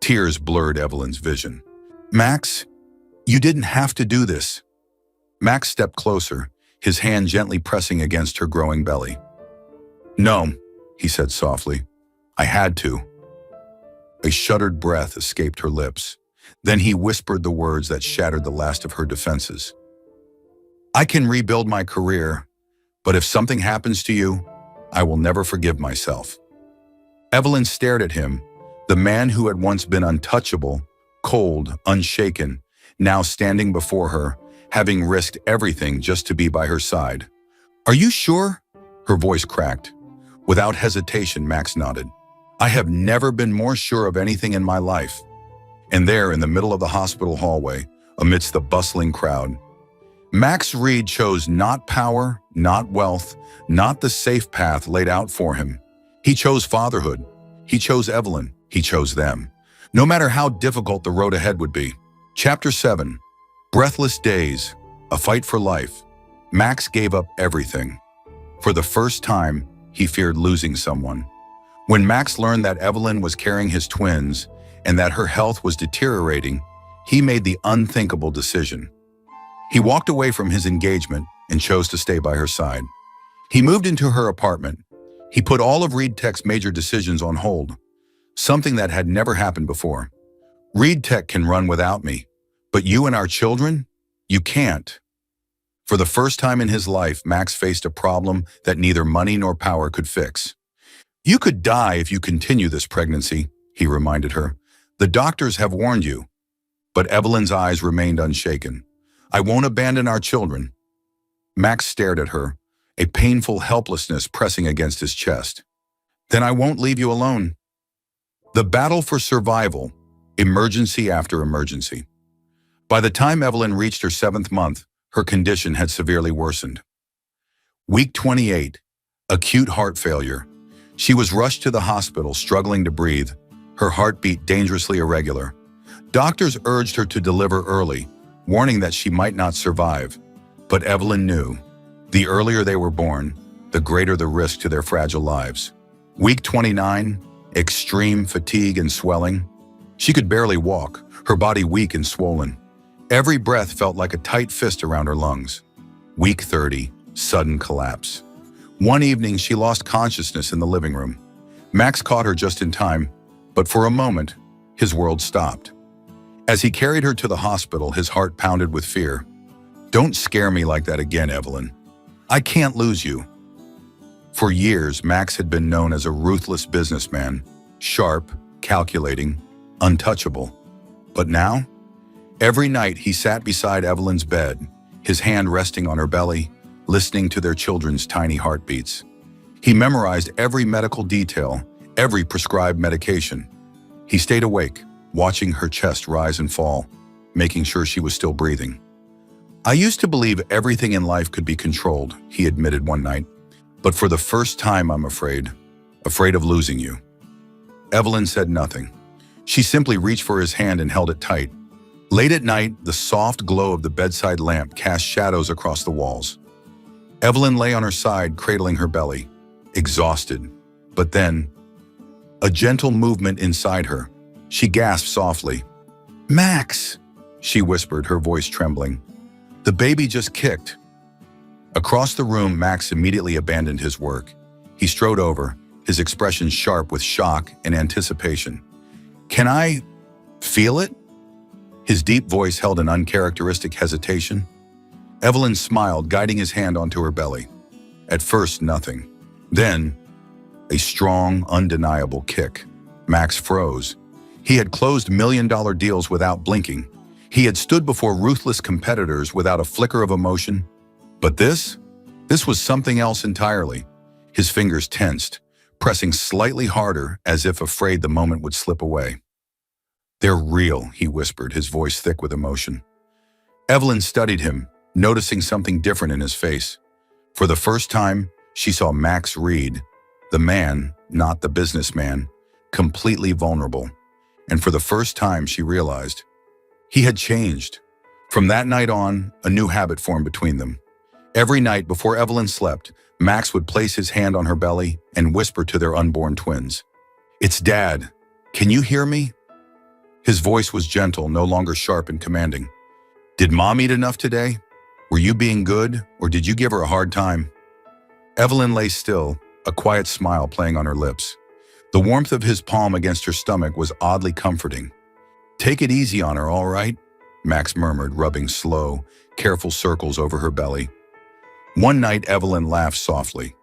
Tears blurred Evelyn's vision. "Max, you didn't have to do this." Max stepped closer, his hand gently pressing against her growing belly. "No," he said softly. "I had to." A shuddered breath escaped her lips. Then he whispered the words that shattered the last of her defenses. "I can rebuild my career, but if something happens to you, I will never forgive myself." Evelyn stared at him, the man who had once been untouchable, cold, unshaken, now standing before her, having risked everything just to be by her side. "Are you sure?" Her voice cracked. Without hesitation, Max nodded. I have never been more sure of anything in my life. And there, in the middle of the hospital hallway, amidst the bustling crowd, Max Reed chose not power, not wealth, not the safe path laid out for him. He chose fatherhood. He chose Evelyn. He chose them. No matter how difficult the road ahead would be. Chapter 7. Breathless Days. A Fight for Life. Max gave up everything. For the first time, he feared losing someone. When Max learned that Evelyn was carrying his twins and that her health was deteriorating, he made the unthinkable decision. He walked away from his engagement and chose to stay by her side. He moved into her apartment. He put all of Reed Tech's major decisions on hold, something that had never happened before. Reed Tech can run without me, but you and our children, you can't. For the first time in his life, Max faced a problem that neither money nor power could fix. You could die if you continue this pregnancy, he reminded her. The doctors have warned you. But Evelyn's eyes remained unshaken. I won't abandon our children. Max stared at her, a painful helplessness pressing against his chest. Then I won't leave you alone. The battle for survival, emergency after emergency. By the time Evelyn reached her 7th month, her condition had severely worsened. Week 28, acute heart failure. She was rushed to the hospital, struggling to breathe, her heartbeat dangerously irregular. Doctors urged her to deliver early, warning that she might not survive. But Evelyn knew, the earlier they were born, the greater the risk to their fragile lives. Week 29, extreme fatigue and swelling. She could barely walk, her body weak and swollen. Every breath felt like a tight fist around her lungs. Week 30, sudden collapse. One evening, she lost consciousness in the living room. Max caught her just in time, but for a moment, his world stopped. As he carried her to the hospital, his heart pounded with fear. Don't scare me like that again, Evelyn. I can't lose you. For years, Max had been known as a ruthless businessman, sharp, calculating, untouchable. But now, every night he sat beside Evelyn's bed, his hand resting on her belly, listening to their children's tiny heartbeats. He memorized every medical detail, every prescribed medication. He stayed awake, watching her chest rise and fall, making sure she was still breathing. I used to believe everything in life could be controlled, he admitted one night. But for the first time, I'm afraid of losing you. Evelyn said nothing. She simply reached for his hand and held it tight. Late at night, the soft glow of the bedside lamp cast shadows across the walls. Evelyn lay on her side, cradling her belly, exhausted. But then, a gentle movement inside her. She gasped softly. Max, she whispered, her voice trembling. The baby just kicked. Across the room, Max immediately abandoned his work. He strode over, his expression sharp with shock and anticipation. Can I feel it? His deep voice held an uncharacteristic hesitation. Evelyn smiled, guiding his hand onto her belly. At first, nothing. Then, a strong, undeniable kick. Max froze. He had closed million-dollar deals without blinking. He had stood before ruthless competitors without a flicker of emotion. But this was something else entirely. His fingers tensed, pressing slightly harder as if afraid the moment would slip away. They're real, he whispered, his voice thick with emotion. Evelyn studied him, noticing something different in his face. For the first time, she saw Max Reed, the man, not the businessman, completely vulnerable. And for the first time, she realized he had changed. From that night on, a new habit formed between them. Every night before Evelyn slept, Max would place his hand on her belly and whisper to their unborn twins, It's Dad. Can you hear me? His voice was gentle, no longer sharp and commanding. Did Mom eat enough today? Were you being good, or did you give her a hard time? Evelyn lay still, a quiet smile playing on her lips. The warmth of his palm against her stomach was oddly comforting. Take it easy on her, all right? Max murmured, rubbing slow, careful circles over her belly. One night, Evelyn laughed softly.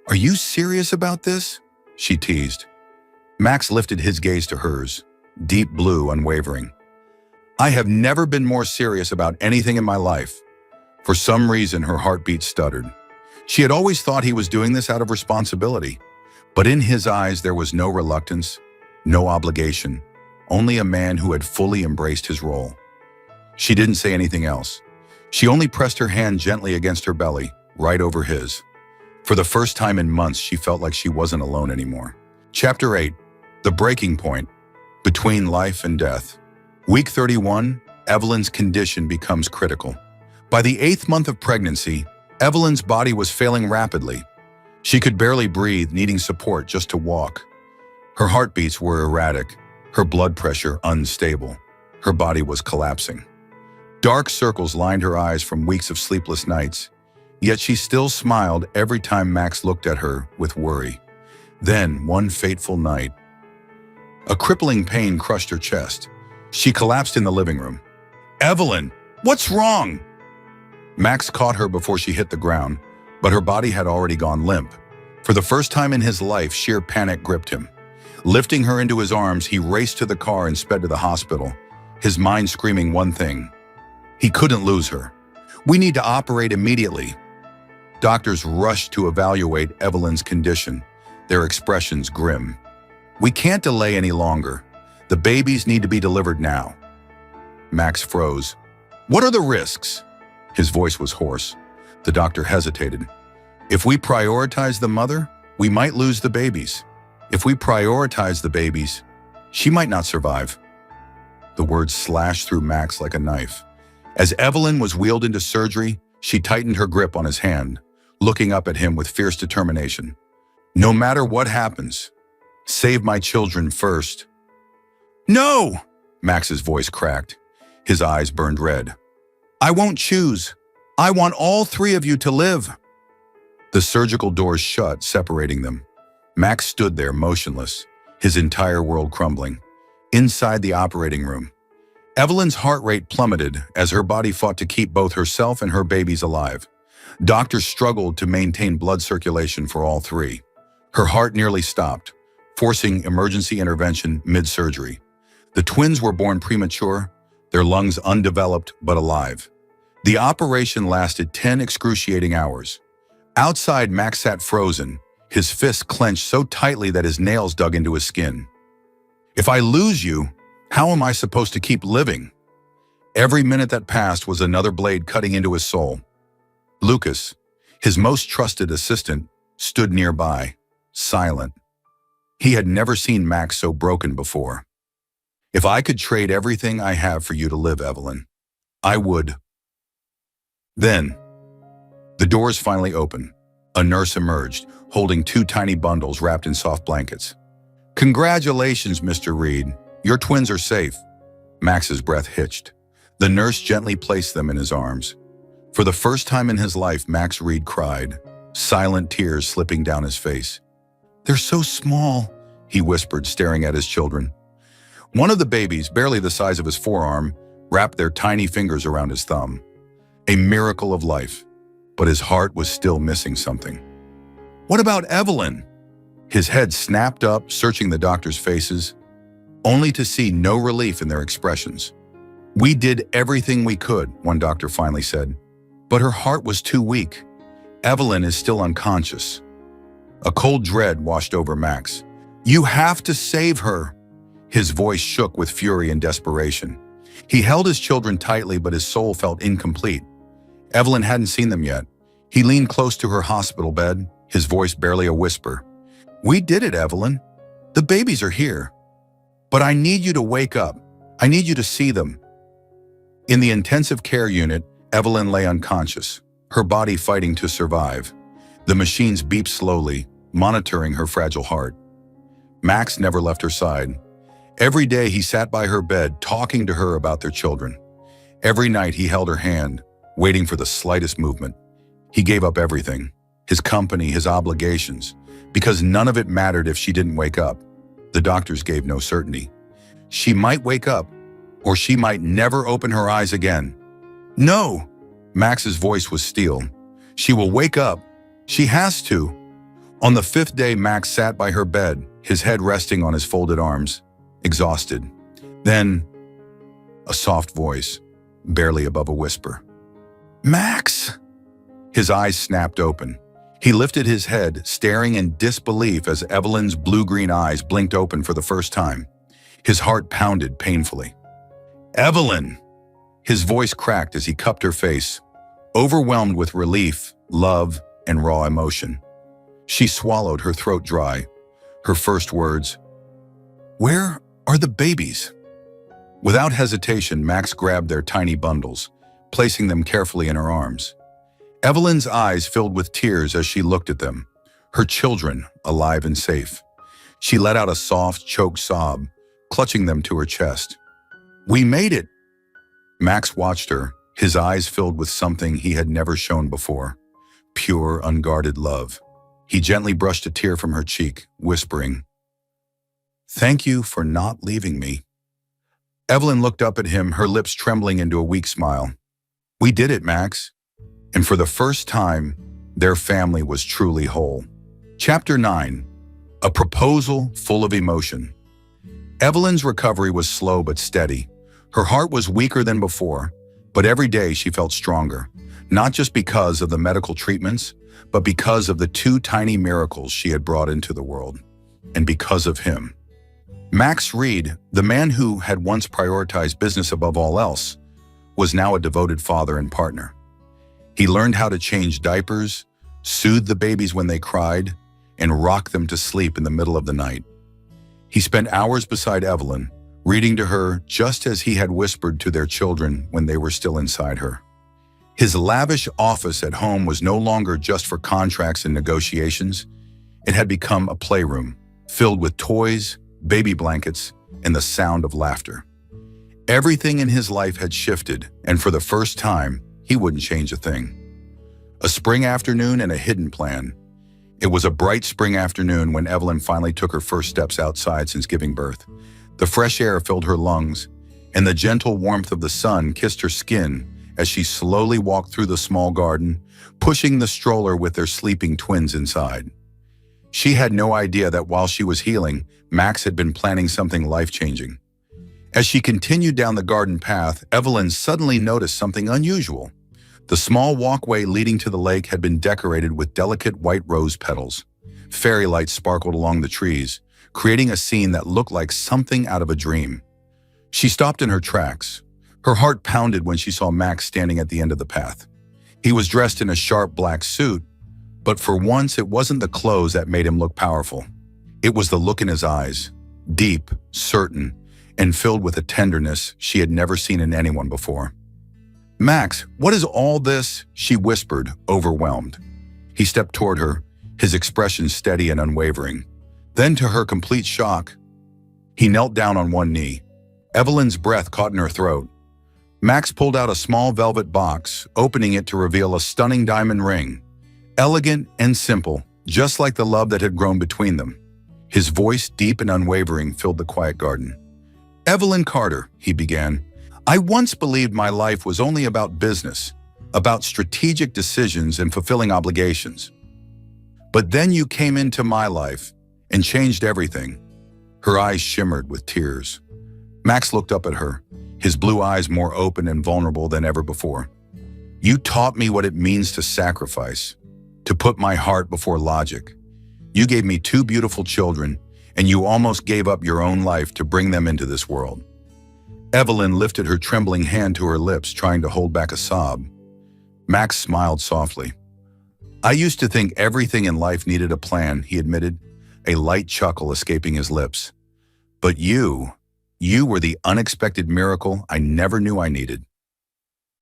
Are you serious about this? She teased. Max lifted his gaze to hers, deep blue, unwavering. I have never been more serious about anything in my life. For some reason, her heartbeat stuttered. She had always thought he was doing this out of responsibility, But in his eyes there was no reluctance, no obligation, only a man who had fully embraced his role. She didn't say anything else. She only pressed her hand gently against her belly, right over his. For the first time in months, she felt like she wasn't alone anymore. Chapter 8. The breaking point. Between life and death. Week 31, Evelyn's condition becomes critical. By the 8th month of pregnancy, Evelyn's body was failing rapidly. She could barely breathe, needing support just to walk. Her heartbeats were erratic, her blood pressure unstable. Her body was collapsing. Dark circles lined her eyes from weeks of sleepless nights, yet she still smiled every time Max looked at her with worry. Then, one fateful night, a crippling pain crushed her chest. She collapsed in the living room. "Evelyn, what's wrong?" Max caught her before she hit the ground, but her body had already gone limp. For the first time in his life, sheer panic gripped him. Lifting her into his arms, he raced to the car and sped to the hospital, his mind screaming one thing. He couldn't lose her. "We need to operate immediately." Doctors rushed to evaluate Evelyn's condition, their expressions grim. "We can't delay any longer. The babies need to be delivered now." Max froze. "What are the risks?" His voice was hoarse. The doctor hesitated. "If we prioritize the mother, we might lose the babies. If we prioritize the babies, she might not survive." The words slashed through Max like a knife. As Evelyn was wheeled into surgery, she tightened her grip on his hand, looking up at him with fierce determination. "No matter what happens, save my children first." "No!" Max's voice cracked. His eyes burned red. "I won't choose. I want all three of you to live." The surgical doors shut, separating them. Max stood there motionless, his entire world crumbling. Inside the operating room, Evelyn's heart rate plummeted as her body fought to keep both herself and her babies alive. Doctors struggled to maintain blood circulation for all three. Her heart nearly stopped, forcing emergency intervention mid-surgery. The twins were born premature, their lungs undeveloped but alive. The operation lasted 10 excruciating hours. Outside, Max sat frozen, his fists clenched so tightly that his nails dug into his skin. "If I lose you, how am I supposed to keep living?" Every minute that passed was another blade cutting into his soul. Lucas, his most trusted assistant, stood nearby, silent. He had never seen Max so broken before. "If I could trade everything I have for you to live, Evelyn, I would." Then, the doors finally opened. A nurse emerged, holding 2 tiny bundles wrapped in soft blankets. "Congratulations, Mr. Reed. Your twins are safe." Max's breath hitched. The nurse gently placed them in his arms. For the first time in his life, Max Reed cried, silent tears slipping down his face. "They're so small," he whispered, staring at his children. One of the babies, barely the size of his forearm, wrapped their tiny fingers around his thumb. A miracle of life, but his heart was still missing something. "What about Evelyn?" His head snapped up, searching the doctors' faces, only to see no relief in their expressions. "We did everything we could," one doctor finally said, "but her heart was too weak. Evelyn is still unconscious." A cold dread washed over Max. "You have to save her." His voice shook with fury and desperation. He held his children tightly, but his soul felt incomplete. Evelyn hadn't seen them yet. He leaned close to her hospital bed, his voice barely a whisper. "We did it, Evelyn. The babies are here. But I need you to wake up. I need you to see them." In the intensive care unit, Evelyn lay unconscious, her body fighting to survive. The machines beeped slowly, monitoring her fragile heart. Max never left her side. Every day he sat by her bed, talking to her about their children. Every night he held her hand, waiting for the slightest movement. He gave up everything, his company, his obligations, because none of it mattered if she didn't wake up. The doctors gave no certainty. She might wake up, or she might never open her eyes again. "No!" Max's voice was steel. "She will wake up. She has to." On the 5th day, Max sat by her bed, his head resting on his folded arms, exhausted. Then, a soft voice, barely above a whisper. "Max!" His eyes snapped open. He lifted his head, staring in disbelief as Evelyn's blue-green eyes blinked open for the first time. His heart pounded painfully. "Evelyn!" His voice cracked as he cupped her face, overwhelmed with relief, love, and raw emotion. She swallowed, her throat dry. Her first words, "Where are the babies?" Without hesitation, Max grabbed their tiny bundles, placing them carefully in her arms. Evelyn's eyes filled with tears as she looked at them, her children alive and safe. She let out a soft, choked sob, clutching them to her chest. "We made it!" Max watched her, his eyes filled with something he had never shown before, pure, unguarded love. He gently brushed a tear from her cheek, whispering, "Thank you for not leaving me." Evelyn looked up at him, her lips trembling into a weak smile. "We did it, Max." And for the first time, their family was truly whole. Chapter 9. A proposal full of emotion. Evelyn's recovery was slow but steady. Her heart was weaker than before, but every day she felt stronger, not just because of the medical treatments, but because of the two tiny miracles she had brought into the world, and because of him. Max Reed, the man who had once prioritized business above all else, was now a devoted father and partner. He learned how to change diapers, soothe the babies when they cried, and rock them to sleep in the middle of the night. He spent hours beside Evelyn, reading to her just as he had whispered to their children when they were still inside her. His lavish office at home was no longer just for contracts and negotiations. It had become a playroom, filled with toys, baby blankets, and the sound of laughter. Everything in his life had shifted, and for the first time, he wouldn't change a thing. A spring afternoon and a hidden plan. It was a bright spring afternoon when Evelyn finally took her first steps outside since giving birth. The fresh air filled her lungs, and the gentle warmth of the sun kissed her skin as she slowly walked through the small garden, pushing the stroller with their sleeping twins inside. She had no idea that while she was healing, Max had been planning something life-changing. As she continued down the garden path, Evelyn suddenly noticed something unusual. The small walkway leading to the lake had been decorated with delicate white rose petals. Fairy lights sparkled along the trees, creating a scene that looked like something out of a dream. She stopped in her tracks. Her heart pounded when she saw Max standing at the end of the path. He was dressed in a sharp black suit, but for once it wasn't the clothes that made him look powerful. It was the look in his eyes, deep, certain, and filled with a tenderness she had never seen in anyone before. "Max, what is all this?" she whispered, overwhelmed. He stepped toward her, his expression steady and unwavering. Then, to her complete shock, he knelt down on one knee. Evelyn's breath caught in her throat. Max pulled out a small velvet box, opening it to reveal a stunning diamond ring. Elegant and simple, just like the love that had grown between them. His voice, deep and unwavering, filled the quiet garden. "Evelyn Carter," he began, "I once believed my life was only about business, about strategic decisions and fulfilling obligations. But then you came into my life and changed everything." Her eyes shimmered with tears. Max looked up at her, his blue eyes more open and vulnerable than ever before. "You taught me what it means to sacrifice, to put my heart before logic. You gave me two beautiful children, and you almost gave up your own life to bring them into this world." Evelyn lifted her trembling hand to her lips, trying to hold back a sob. Max smiled softly. "I used to think everything in life needed a plan," he admitted, a light chuckle escaping his lips. "But you were the unexpected miracle I never knew I needed."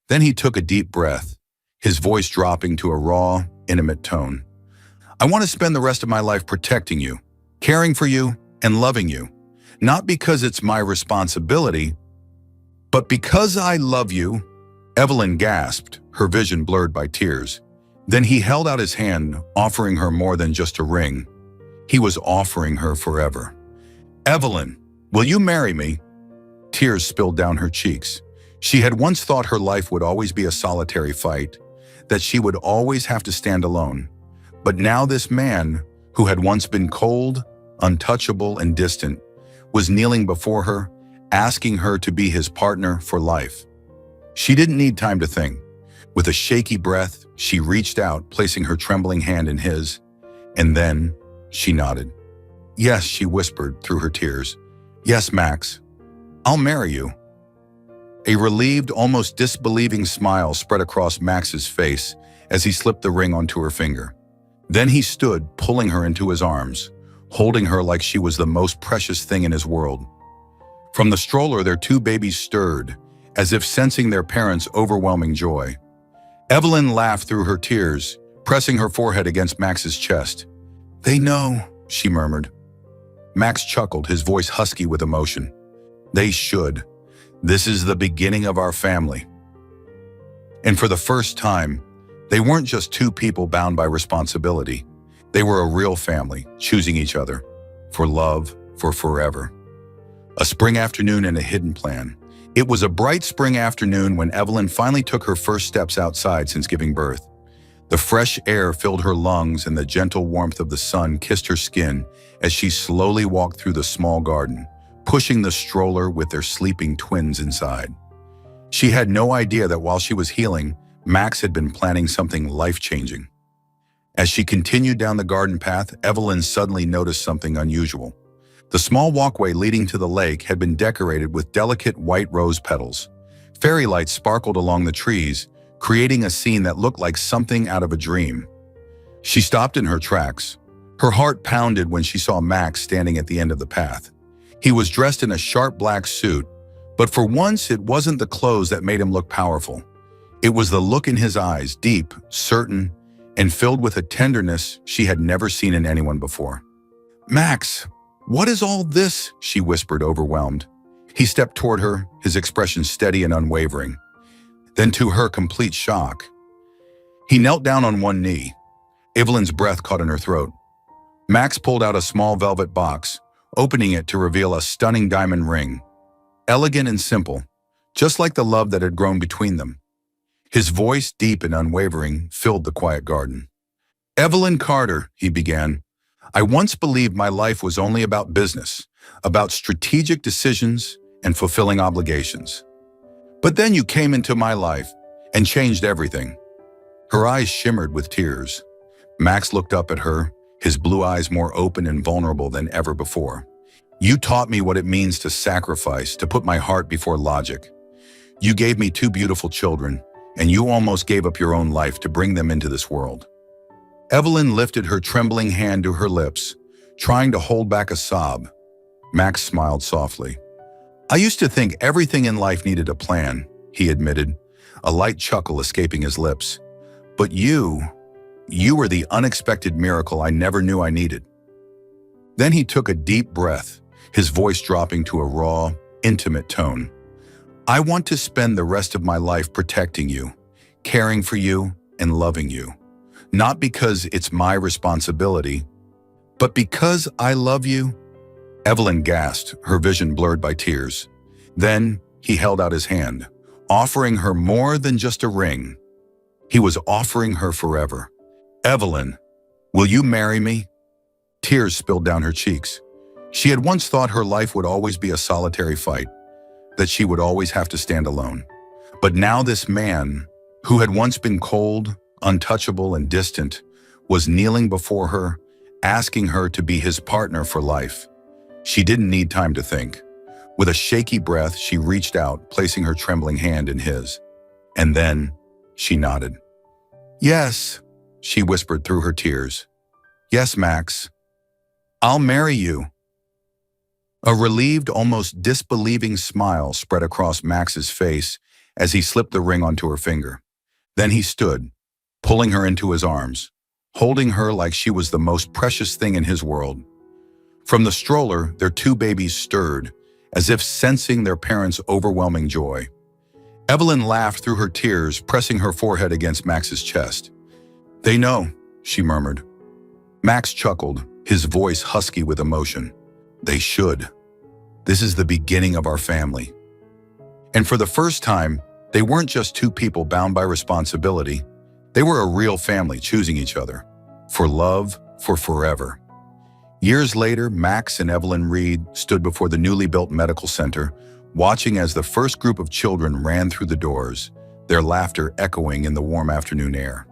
Then he took a deep breath, his voice dropping to a raw, intimate tone. "I want to spend the rest of my life protecting you, caring for you, and loving you, not because it's my responsibility, but because I love you." Evelyn gasped, her vision blurred by tears. Then he held out his hand, offering her more than just a ring. He was offering her forever. "Evelyn, will you marry me?" Tears spilled down her cheeks. She had once thought her life would always be a solitary fight, that she would always have to stand alone. But now this man, who had once been cold, untouchable, and distant, was kneeling before her, asking her to be his partner for life. She didn't need time to think. With a shaky breath, she reached out, placing her trembling hand in his, and then she nodded. "Yes," she whispered through her tears. "Yes, Max. I'll marry you." A relieved, almost disbelieving smile spread across Max's face as he slipped the ring onto her finger. Then he stood, pulling her into his arms, holding her like she was the most precious thing in his world. From the stroller, their two babies stirred, as if sensing their parents' overwhelming joy. Evelyn laughed through her tears, pressing her forehead against Max's chest. "They know," she murmured. Max chuckled, his voice husky with emotion. "They should. This is the beginning of our family." And for the first time, they weren't just two people bound by responsibility. They were a real family, choosing each other. For love, for forever. A spring afternoon and a hidden plan. It was a bright spring afternoon when Evelyn finally took her first steps outside since giving birth. The fresh air filled her lungs and the gentle warmth of the sun kissed her skin as she slowly walked through the small garden, pushing the stroller with their sleeping twins inside. She had no idea that while she was healing, Max had been planning something life-changing. As she continued down the garden path, Evelyn suddenly noticed something unusual. The small walkway leading to the lake had been decorated with delicate white rose petals. Fairy lights sparkled along the trees, creating a scene that looked like something out of a dream. She stopped in her tracks. Her heart pounded when she saw Max standing at the end of the path. He was dressed in a sharp black suit, but for once it wasn't the clothes that made him look powerful. It was the look in his eyes, deep, certain, and filled with a tenderness she had never seen in anyone before. "Max, what is all this?" she whispered, overwhelmed. He stepped toward her, his expression steady and unwavering. Then, to her complete shock, he knelt down on one knee. Evelyn's breath caught in her throat. Max pulled out a small velvet box, opening it to reveal a stunning diamond ring. Elegant and simple, just like the love that had grown between them. His voice, deep and unwavering, filled the quiet garden. "Evelyn Carter," he began, "I once believed my life was only about business, about strategic decisions and fulfilling obligations. But then you came into my life and changed everything." Her eyes shimmered with tears. Max looked up at her, his blue eyes more open and vulnerable than ever before. "You taught me what it means to sacrifice, to put my heart before logic. You gave me two beautiful children, and you almost gave up your own life to bring them into this world." Evelyn lifted her trembling hand to her lips, trying to hold back a sob. Max smiled softly. "I used to think everything in life needed a plan," he admitted, a light chuckle escaping his lips. "But you were the unexpected miracle I never knew I needed." Then he took a deep breath, his voice dropping to a raw, intimate tone. "I want to spend the rest of my life protecting you, caring for you, and loving you. Not because it's my responsibility, but because I love you." Evelyn gasped, her vision blurred by tears. Then he held out his hand, offering her more than just a ring. He was offering her forever. "Evelyn, will you marry me?" Tears spilled down her cheeks. She had once thought her life would always be a solitary fight, that she would always have to stand alone. But now this man, who had once been cold, untouchable, and distant, was kneeling before her, asking her to be his partner for life. She didn't need time to think. With a shaky breath, she reached out, placing her trembling hand in his. And then she nodded. "Yes," she whispered through her tears. "Yes, Max. I'll marry you." A relieved, almost disbelieving smile spread across Max's face as he slipped the ring onto her finger. Then he stood, pulling her into his arms, holding her like she was the most precious thing in his world. From the stroller, their two babies stirred, as if sensing their parents' overwhelming joy. Evelyn laughed through her tears, pressing her forehead against Max's chest. "They know," she murmured. Max chuckled, his voice husky with emotion. "They should. This is the beginning of our family." And for the first time, they weren't just two people bound by responsibility. They were a real family choosing each other. For love, for forever. Years later, Max and Evelyn Reed stood before the newly built medical center, watching as the first group of children ran through the doors, their laughter echoing in the warm afternoon air.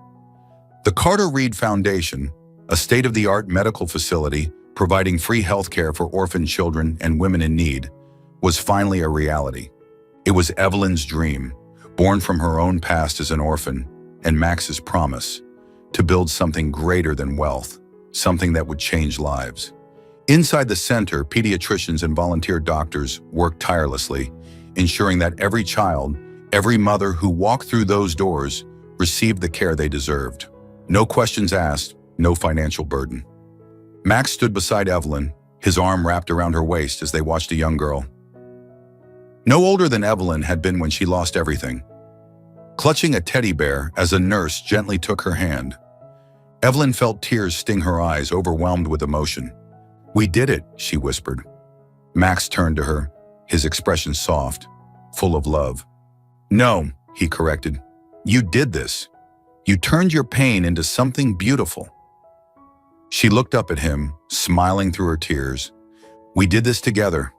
The Carter Reed Foundation, a state-of-the-art medical facility providing free healthcare for orphan children and women in need, was finally a reality. It was Evelyn's dream, born from her own past as an orphan, and Max's promise to build something greater than wealth, something that would change lives. Inside the center, pediatricians and volunteer doctors worked tirelessly, ensuring that every child, every mother who walked through those doors received the care they deserved. No questions asked, no financial burden. Max stood beside Evelyn, his arm wrapped around her waist as they watched a young girl. No older than Evelyn had been when she lost everything. Clutching a teddy bear as a nurse gently took her hand, Evelyn felt tears sting her eyes, overwhelmed with emotion. "We did it," she whispered. Max turned to her, his expression soft, full of love. "No," he corrected. "You did this. You turned your pain into something beautiful." She looked up at him, smiling through her tears. "We did this together."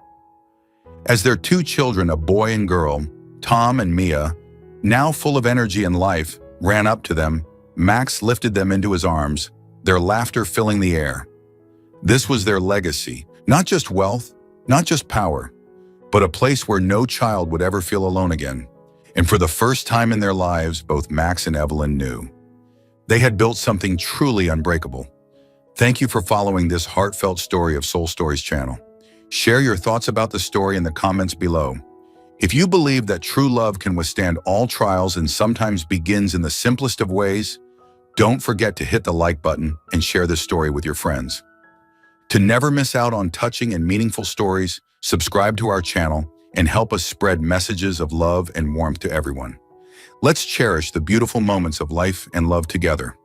As their two children, a boy and girl, Tom and Mia, now full of energy and life, ran up to them, Max lifted them into his arms, their laughter filling the air. This was their legacy, not just wealth, not just power, but a place where no child would ever feel alone again. And for the first time in their lives, both Max and Evelyn knew they had built something truly unbreakable. Thank you for following this heartfelt story of Soul Stories channel. Share your thoughts about the story in the comments below. If you believe that true love can withstand all trials and sometimes begins in the simplest of ways, don't forget to hit the like button and share this story with your friends. To never miss out on touching and meaningful stories, subscribe to our channel and help us spread messages of love and warmth to everyone. Let's cherish the beautiful moments of life and love together.